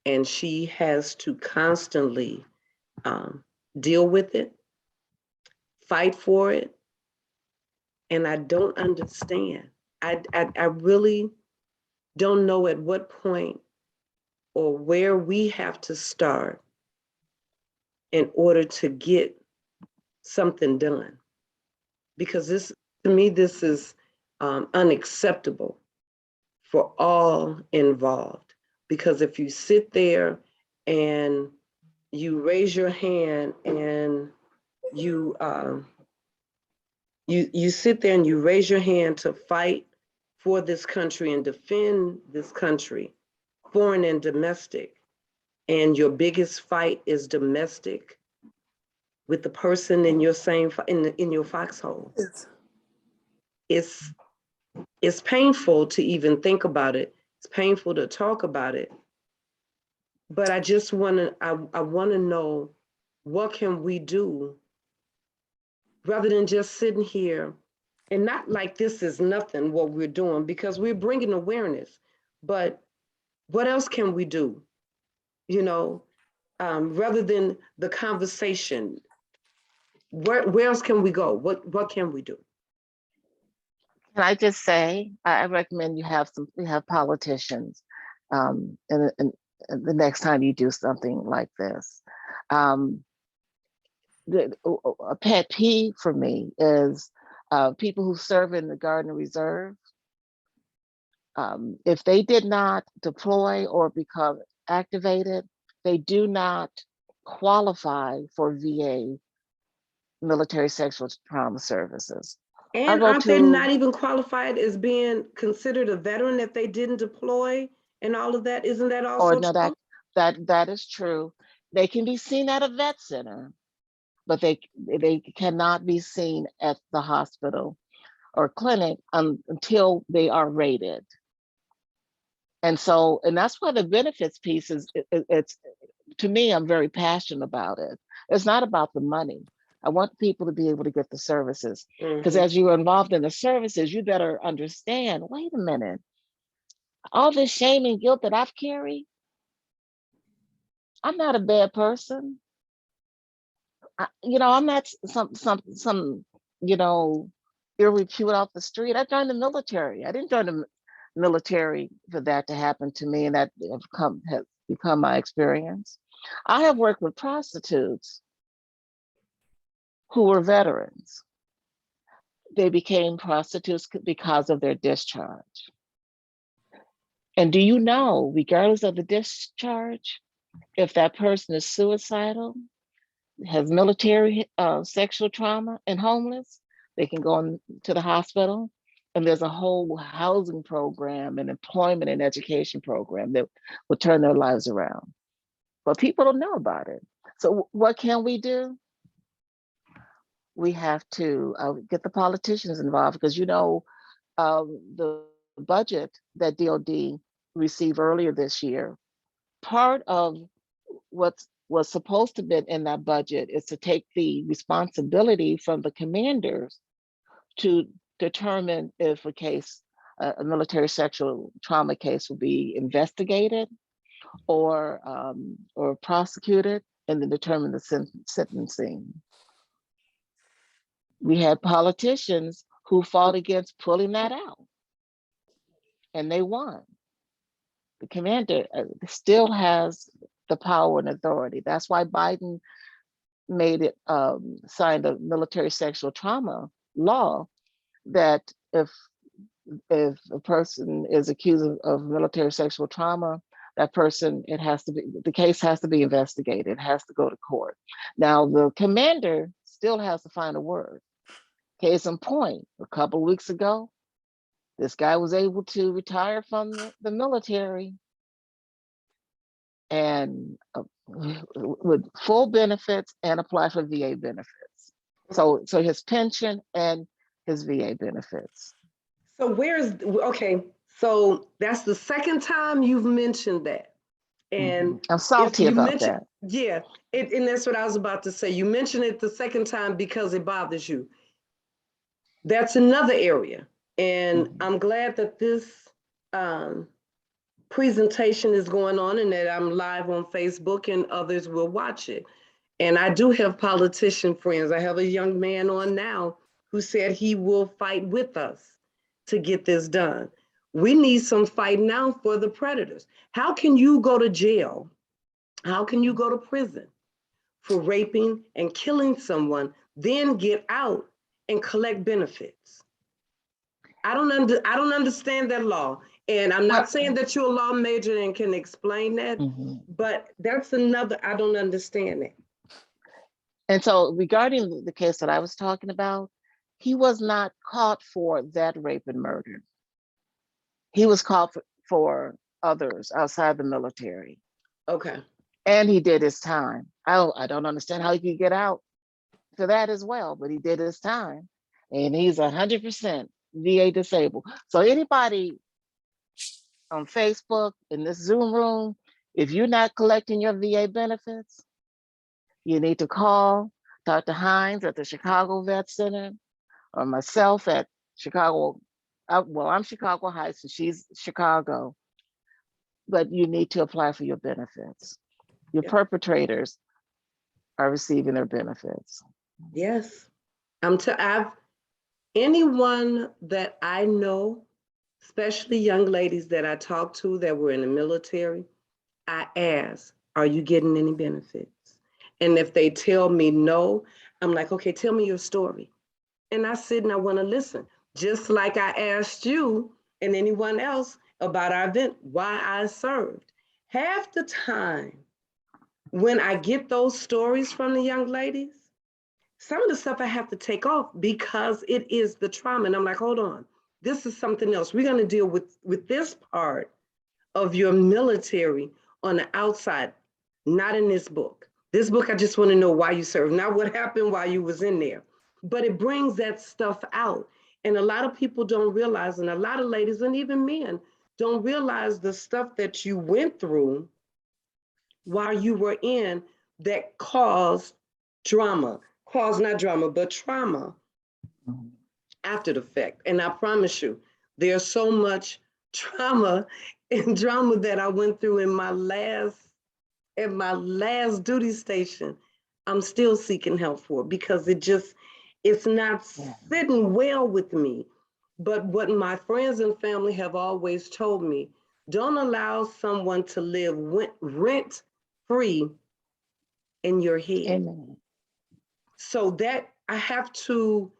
And she has to constantly deal with it, fight for it. And I don't understand. I really don't know at what point or where we have to start in order to get something done. Because to me, this is unacceptable for all involved. Because if you sit there and you raise your hand and you sit there and you raise your hand to fight for this country and defend this country, foreign and domestic, and your biggest fight is domestic with the person in your in your foxhole. It's painful to even think about it. It's painful to talk about it. But I just want to know, what can we do rather than just sitting here and not like this is nothing what we're doing, because we're bringing awareness. But what else can we do? Rather than the conversation, where else can we go? What can we do? Can I just say, I recommend you have politicians, and the next time you do something like this. A pet peeve for me is people who serve in the Guard and Reserve. If they did not deploy or become activated, they do not qualify for VA, military sexual trauma services. And aren't they not even qualified as being considered a veteran if they didn't deploy and all of that? Isn't that also true? That is true. They can be seen at a vet center, but they cannot be seen at the hospital or clinic until they are rated. And that's why the benefits piece is, it's, to me, I'm very passionate about it. It's not about the money. I want people to be able to get the services, because as you're involved in the services, you better understand, wait a minute, all this shame and guilt that I've carried, I'm not a bad person. I'm not some, ill repute off the street. I joined the military. I didn't join the military for that to happen to me, and that has become my experience. I have worked with prostitutes who were veterans. They became prostitutes because of their discharge. And do you know, regardless of the discharge, if that person is suicidal, has military sexual trauma, and homeless, they can go to the hospital, and there's a whole housing program and employment and education program that will turn their lives around. But people don't know about it. So what can we do? We have to get the politicians involved, because the budget that DOD received earlier this year, part of what was supposed to be in that budget is to take the responsibility from the commanders to determine if a military sexual trauma case will be investigated or prosecuted, and then determine the sentencing. We had politicians who fought against pulling that out, and they won. The commander still has the power and authority. That's why Biden signed a military sexual trauma law, that if a person is accused of military sexual trauma, that person, the case has to be investigated. It has to go to court. Now, the commander still has the final word. Case in point, a couple of weeks ago, this guy was able to retire from the military and with full benefits and apply for VA benefits. So his pension and his VA benefits. So okay, so that's the second time you've mentioned that. And I'm salty about that. Yeah, and that's what I was about to say. You mentioned it the second time because it bothers you. That's another area. And I'm glad that this presentation is going on and that I'm live on Facebook and others will watch it. And I do have politician friends. I have a young man on now who said he will fight with us to get this done. We need some fight now for the predators. How can you go to jail? How can you go to prison for raping and killing someone, then get out and collect benefits? I don't understand that law. And I'm not saying that you're a law major and can explain that, but that's another, I don't understand it. And so regarding the case that I was talking about, he was not caught for that rape and murder. He was caught for others outside the military. Okay. And he did his time. I don't understand how he could get out for that as well, but he did his time. And he's 100% VA disabled. So anybody on Facebook, in this Zoom room, if you're not collecting your VA benefits, you need to call Dr. Hines at the Chicago Vet Center, or myself at Chicago. I'm Chicago Heights and she's Chicago, but you need to apply for your benefits. Your perpetrators are receiving their benefits. Yes. Anyone that I know, especially young ladies that I talk to that were in the military, I ask, are you getting any benefits? And if they tell me no, I'm like, okay, tell me your story. And I sit and I want to listen. Just like I asked you and anyone else about our event, why I served. Half the time when I get those stories from the young ladies, some of the stuff I have to take off because it is the trauma. And I'm like, hold on, this is something else. We're going to deal with this part of your military on the outside, not in this book. This book, I just want to know why you served, not what happened while you was in there. But it brings that stuff out. And a lot of people don't realize, and a lot of ladies and even men don't realize the stuff that you went through while you were in that caused trauma. Not drama, but trauma after the fact. And I promise you, there's so much trauma and drama that I went through at my last duty station, I'm still seeking help for, because it's not sitting well with me. But what my friends and family have always told me, don't allow someone to live rent free in your head. Amen. So that I have to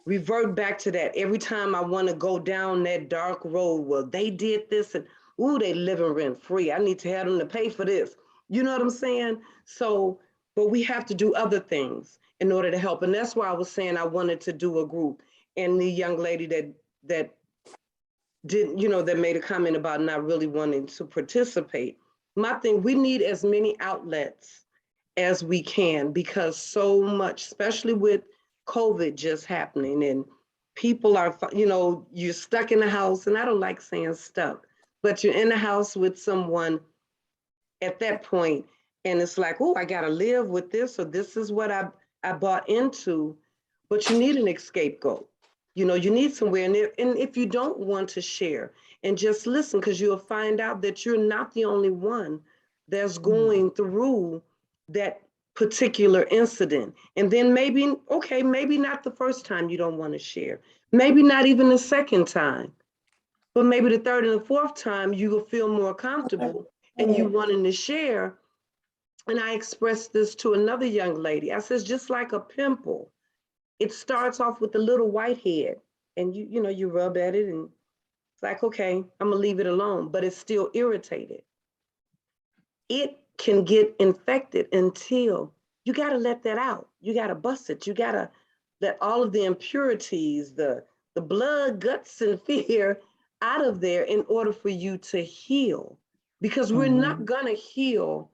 revert back to that every time I want to go down that dark road. Well, they did this, and ooh, they living rent free. I need to have them to pay for this. You know what I'm saying? So, but we have to do other things in order to help. And that's why I was saying I wanted to do a group. And the young lady that didn't, that made a comment about not really wanting to participate. My thing, we need as many outlets as we can, because so much, especially with COVID just happening, and people are, you're stuck in the house, and I don't like saying stuck, but you're in the house with someone at that point, and it's like, oh, I got to live with this, or this is what I bought into, but you need an scapegoat. You need somewhere, and if you don't want to share and just listen, because you'll find out that you're not the only one that's going through that particular incident. And then maybe, okay, maybe not the first time you don't want to share, maybe not even the second time, but maybe the third and the fourth time you will feel more comfortable and you wanting to share. And I expressed this to another young lady. I says, just like a pimple, it starts off with a little whitehead, and you rub at it, and it's like, okay, I'm gonna leave it alone, but it's still irritated. It can get infected until you got to let that out. You got to bust it. You got to let all of the impurities, the blood, guts, and fear out of there in order for you to heal. Because we're not going to heal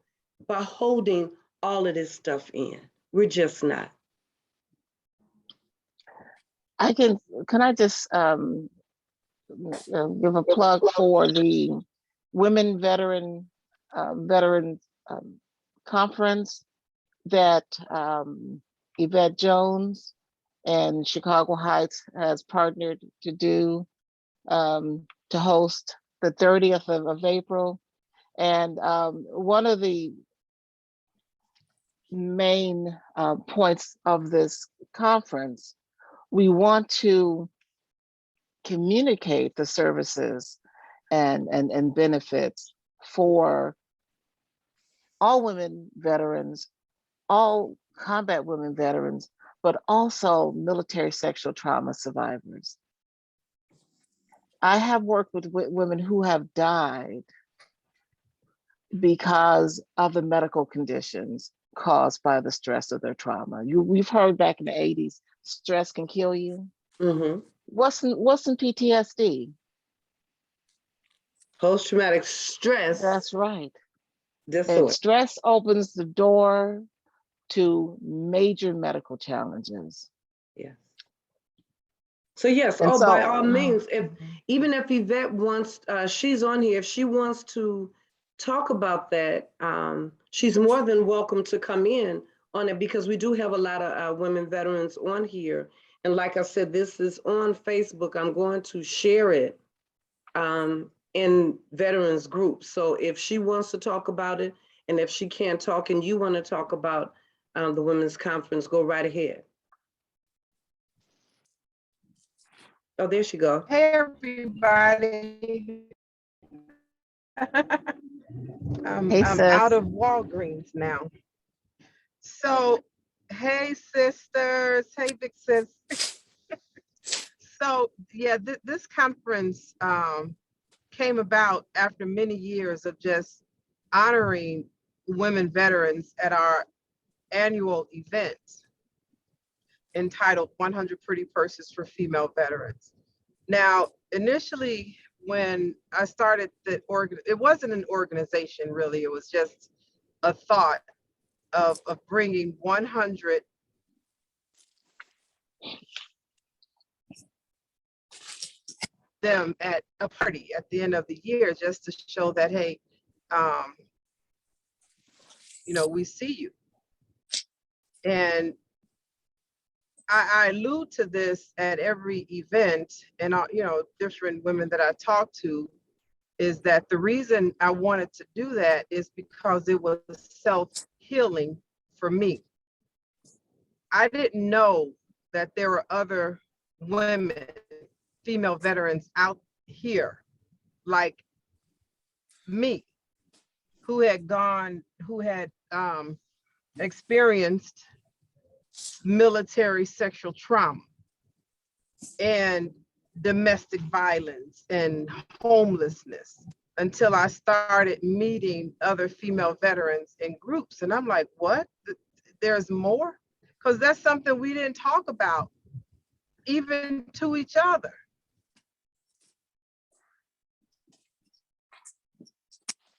by holding all of this stuff in. We're just not. Can I just give a plug for the Women Veterans Conference that Yvette Jones and Chicago Heights has partnered to do, to host the 30th of April. And one of the main points of this conference, we want to communicate the services and benefits for all women veterans, all combat women veterans, but also military sexual trauma survivors. I have worked with women who have died because of the medical conditions caused by the stress of their trauma. We've heard back in the 80s, stress can kill you. Mm-hmm. What's in PTSD? Post-traumatic stress. That's right. And Disorder. stress opens the door to major medical challenges. Yes. So yes, And by all means, even if Yvette wants, she's on here, if she wants to talk about that, she's more than welcome to come in on it, because we do have a lot of women veterans on here. And like I said, this is on Facebook. I'm going to share it in veterans groups. So if she wants to talk about it, and if she can't talk and you want to talk about the women's conference, go right ahead. Oh, there she go. Hey, everybody. I'm out of Walgreens now. So, hey, sisters. Hey, big sis. So, yeah, this conference came about after many years of just honoring women veterans at our annual event entitled 100 Pretty Purses for Female Veterans. Now, initially, when I started it wasn't an organization really, it was just a thought of bringing 100 them at a party at the end of the year, just to show that, hey, we see you. And I allude to this at every event, and different women that I talk to, is that the reason I wanted to do that is because it was self-healing for me. I didn't know that there were other women, female veterans out here like me, who had experienced military sexual trauma and domestic violence and homelessness, until I started meeting other female veterans in groups. And I'm like, what? There's more? Because that's something we didn't talk about, even to each other.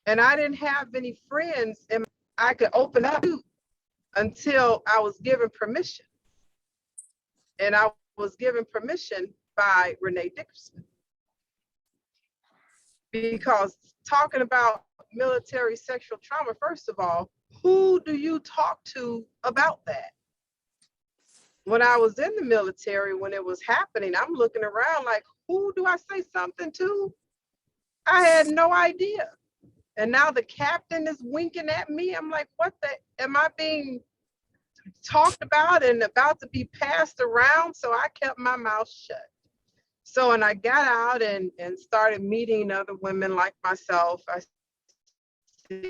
And I didn't have any friends and I could open up to until I was given permission. And I was given permission by Renee Dickerson. Because talking about military sexual trauma, first of all, who do you talk to about that? When I was in the military, when it was happening, I'm looking around like, who do I say something to? I had no idea. And now the captain is winking at me. I'm like, what the, am I being talked about and about to be passed around? So I kept my mouth shut. So when I got out and started meeting other women like myself, I said,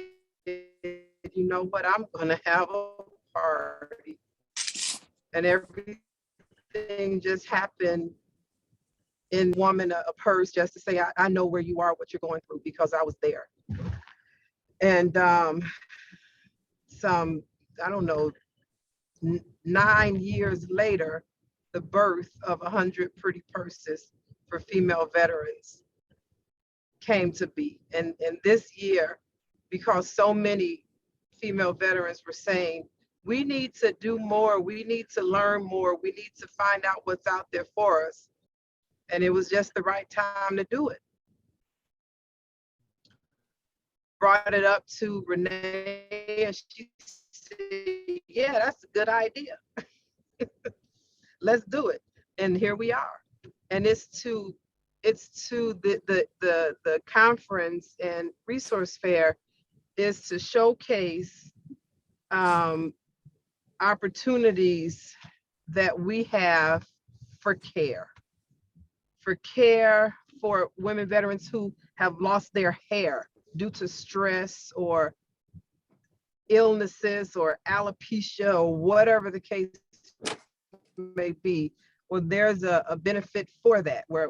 you know what, I'm gonna have a party. And everything just happened in woman a purse just to say, I know where you are, what you're going through, because I was there. And some, I don't know, 9 years later, the birth of 100 pretty purses for female veterans came to be. And this year, because so many female veterans were saying, we need to do more, we need to learn more, we need to find out what's out there for us. And it was just the right time to do it. Brought it up to Renee and she said, yeah, that's a good idea. Let's do it. And here we are. And it's to the conference and resource fair is to showcase opportunities that we have for care for women veterans who have lost their hair due to stress or illnesses or alopecia or whatever the case may be. Well, there's a benefit for that, where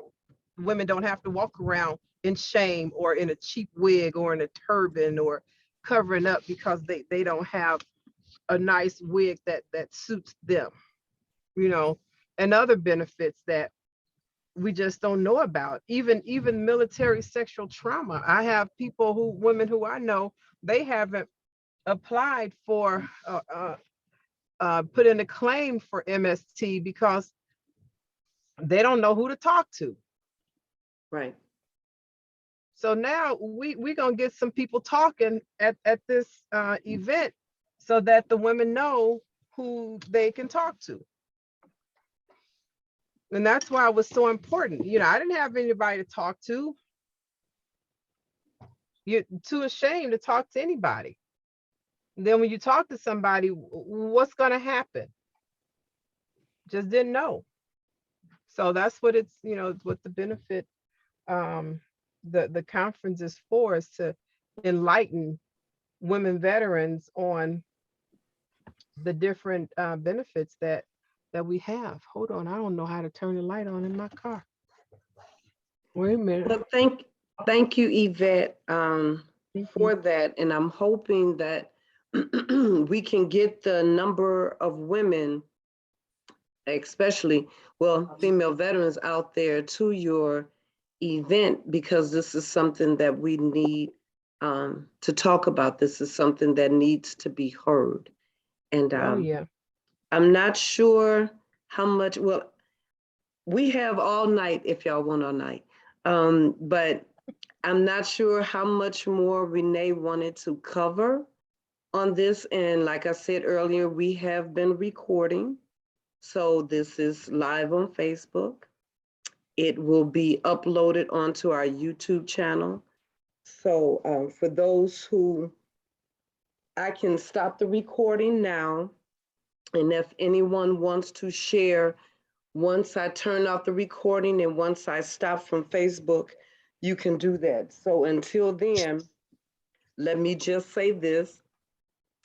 women don't have to walk around in shame or in a cheap wig or in a turban or covering up because they don't have a nice wig that suits them, and other benefits that we just don't know about. Even military sexual trauma. I have women who I know, they haven't applied for put in a claim for MST because they don't know who to talk to. Right. So now we're gonna get some people talking at this event so that the women know who they can talk to. And that's why it was so important. I didn't have anybody to talk to. You're too ashamed to talk to anybody. And then when you talk to somebody, what's gonna happen? Just didn't know. So that's what it's, what the benefit, the conference is for, is to enlighten women veterans on the different benefits that we have. Hold on, I don't know how to turn the light on in my car. Wait a minute. Well, thank you, Yvette, for that. And I'm hoping that we can get the number of women, especially, female veterans out there to your event, because this is something that we need to talk about. This is something that needs to be heard. And Yeah. I'm not sure how much, we have all night if y'all want all night. But I'm not sure how much more Renee wanted to cover on this. And like I said earlier, we have been recording. So this is live on Facebook. It will be uploaded onto our YouTube channel. So for those who, I can stop the recording now. And if anyone wants to share, once I turn off the recording and once I stop from Facebook, you can do that. So until then, let me just say this.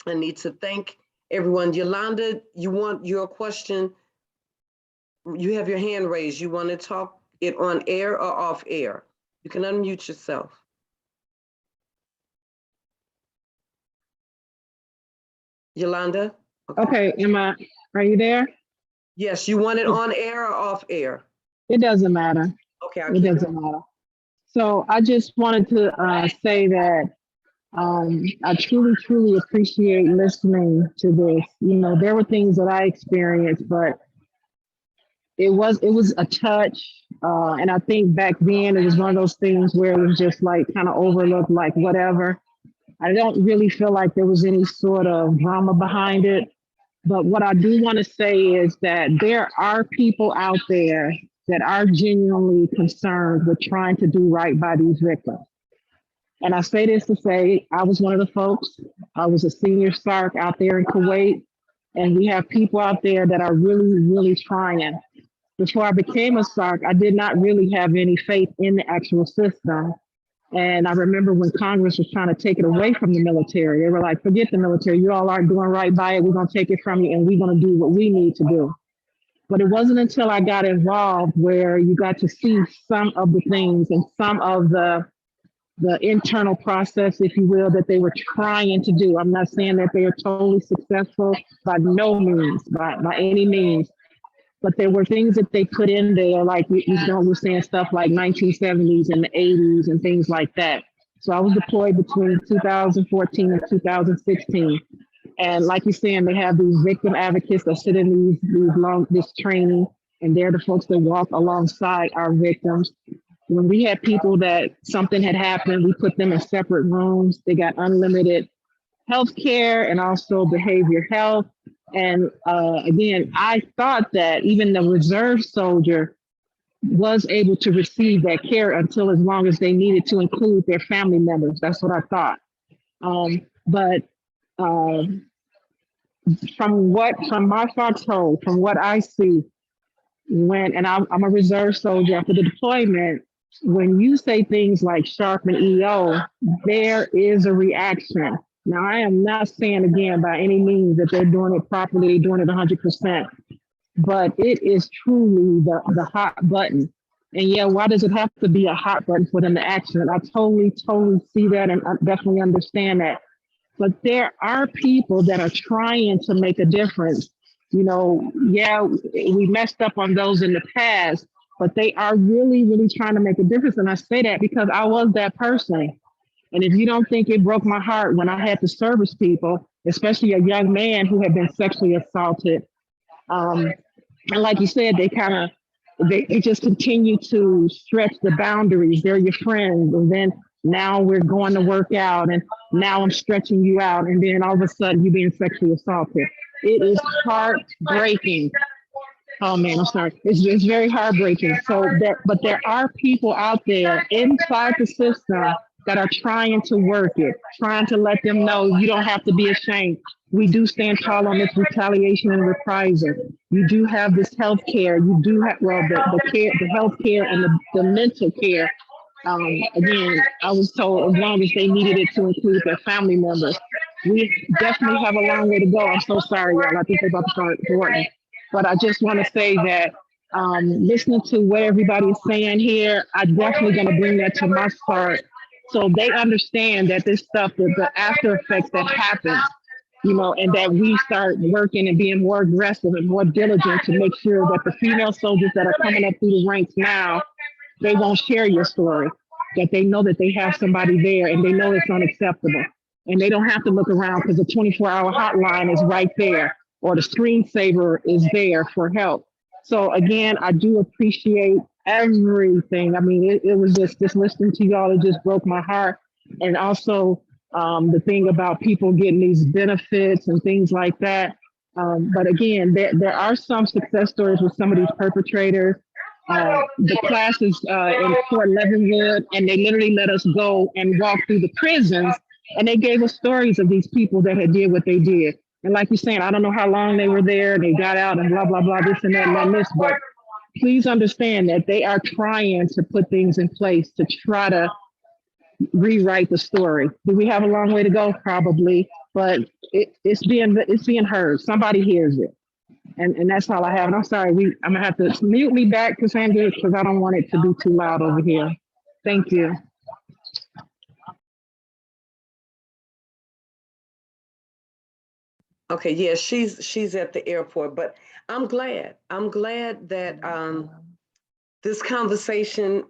I need to thank everyone. Yolanda, you want your question? You have your hand raised. You want to talk it on air or off air? You can unmute yourself. Yolanda? Okay, are you there? Yes, you want it on air or off air? It doesn't matter. Okay, It doesn't matter. So I just wanted to say that I truly, truly appreciate listening to this. You know, there were things that I experienced, but it was a touch. And I think back then it was one of those things where it was just like kind of overlooked, like whatever. I don't really feel like there was any sort of drama behind it. But what I do want to say is that there are people out there that are genuinely concerned with trying to do right by these victims. And I say this to say, I was one of the folks. I was a senior SARC out there in Kuwait, and we have people out there that are really, really trying. Before I became a SARC, I did not really have any faith in the actual system. And I remember when Congress was trying to take it away from the military, they were like, forget the military, you all aren't doing right by it, we're gonna take it from you and we're gonna do what we need to do. But it wasn't until I got involved where you got to see some of the things and some of the internal process, if you will, that they were trying to do. I'm not saying that they are totally successful by no means, by any means. But there were things that they put in there, like we're saying stuff like 1970s and the 80s and things like that. So I was deployed between 2014 and 2016. And like you're saying, they have these victim advocates that sit in this training, and they're the folks that walk alongside our victims. When we had people that something had happened, we put them in separate rooms. They got unlimited health care and also behavior health. And again, I thought that even the reserve soldier was able to receive that care until as long as they needed to include their family members. That's what I thought. But from my foxhole, from what I see, and I'm a reserve soldier after the deployment, when you say things like sharp and EO, there is a reaction. Now, I am not saying again by any means that they're doing it properly, doing it 100%, but it is truly the hot button. And yeah, why does it have to be a hot button for them to action? I totally see that and I definitely understand that. But there are people that are trying to make a difference. You know, yeah, we messed up on those in the past, but they are really, really trying to make a difference. And I say that because I was that person. And if you don't think it broke my heart when I had to service people, especially a young man who had been sexually assaulted, and like you said, they just continue to stretch the boundaries. They're your friends, and then now we're going to work out, and now I'm stretching you out, and then all of a sudden you're being sexually assaulted. It is heartbreaking. Oh man, I'm sorry. It's very heartbreaking. But there are people out there inside the system that are trying to work it, trying to let them know you don't have to be ashamed. We do stand tall on this retaliation and reprisal. You do have this health care. You do have, the care, the health care and the mental care. Again, I was told as long as they needed it to include their family members. We definitely have a long way to go. I'm so sorry, y'all. I think they're about to start recording. But I just want to say that listening to what everybody's saying here, I'm definitely going to bring that to my part. So they understand that this stuff, the after effects that happen, you know, and that we start working and being more aggressive and more diligent to make sure that the female soldiers that are coming up through the ranks now, they won't share your story, that they know that they have somebody there and they know it's unacceptable. And they don't have to look around because the 24-hour hotline is right there or the screensaver is there for help. So again, I do appreciate everything. I mean, it was just listening to y'all, it just broke my heart. And also the thing about people getting these benefits and things like that. But again, there are some success stories with some of these perpetrators. The class is in Fort Leavenwood, and they literally let us go and walk through the prisons, and they gave us stories of these people that had did what they did. And like you're saying, I don't know how long they were there, they got out and blah, blah, blah, this and that and this, but please understand that they are trying to put things in place to try to rewrite the story. Do we have a long way to go? Probably, but it's being heard. Somebody hears it. And that's all I have. And I'm sorry, I'm gonna have to mute me back, Cassandra, because I don't want it to be too loud over here. Thank you. Okay, yeah, she's at the airport, but I'm glad that this conversation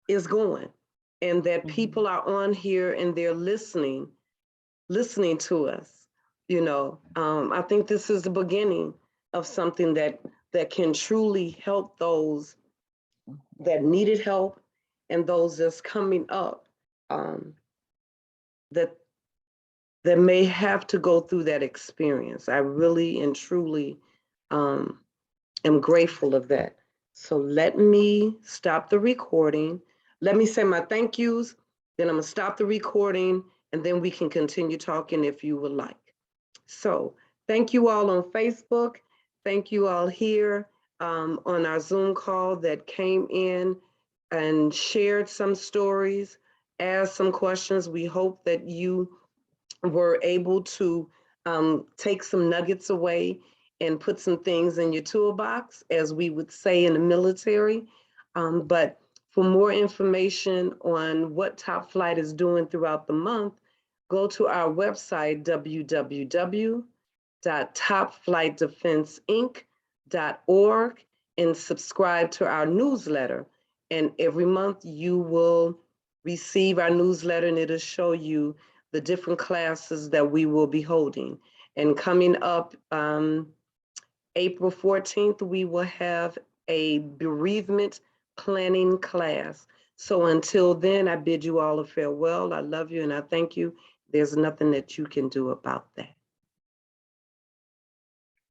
is going, and that people are on here and they're listening to us. I think this is the beginning of something that can truly help those that needed help and those that's coming up, that may have to go through that experience. I really and truly am grateful of that. So let me stop the recording. Let me say my thank yous, then I'm gonna stop the recording, and then we can continue talking if you would like. So thank you all on Facebook. Thank you all here on our Zoom call that came in and shared some stories, asked some questions. We hope that you were able to take some nuggets away and put some things in your toolbox, as we would say in the military. But for more information on what Top Flight is doing throughout the month, go to our website, www.topflightdefenseinc.org, and subscribe to our newsletter. And every month you will receive our newsletter, and it'll show you the different classes that we will be holding. And coming up April 14th, we will have a bereavement planning class. So until then, I bid you all a farewell. I love you and I thank you. There's nothing that you can do about that.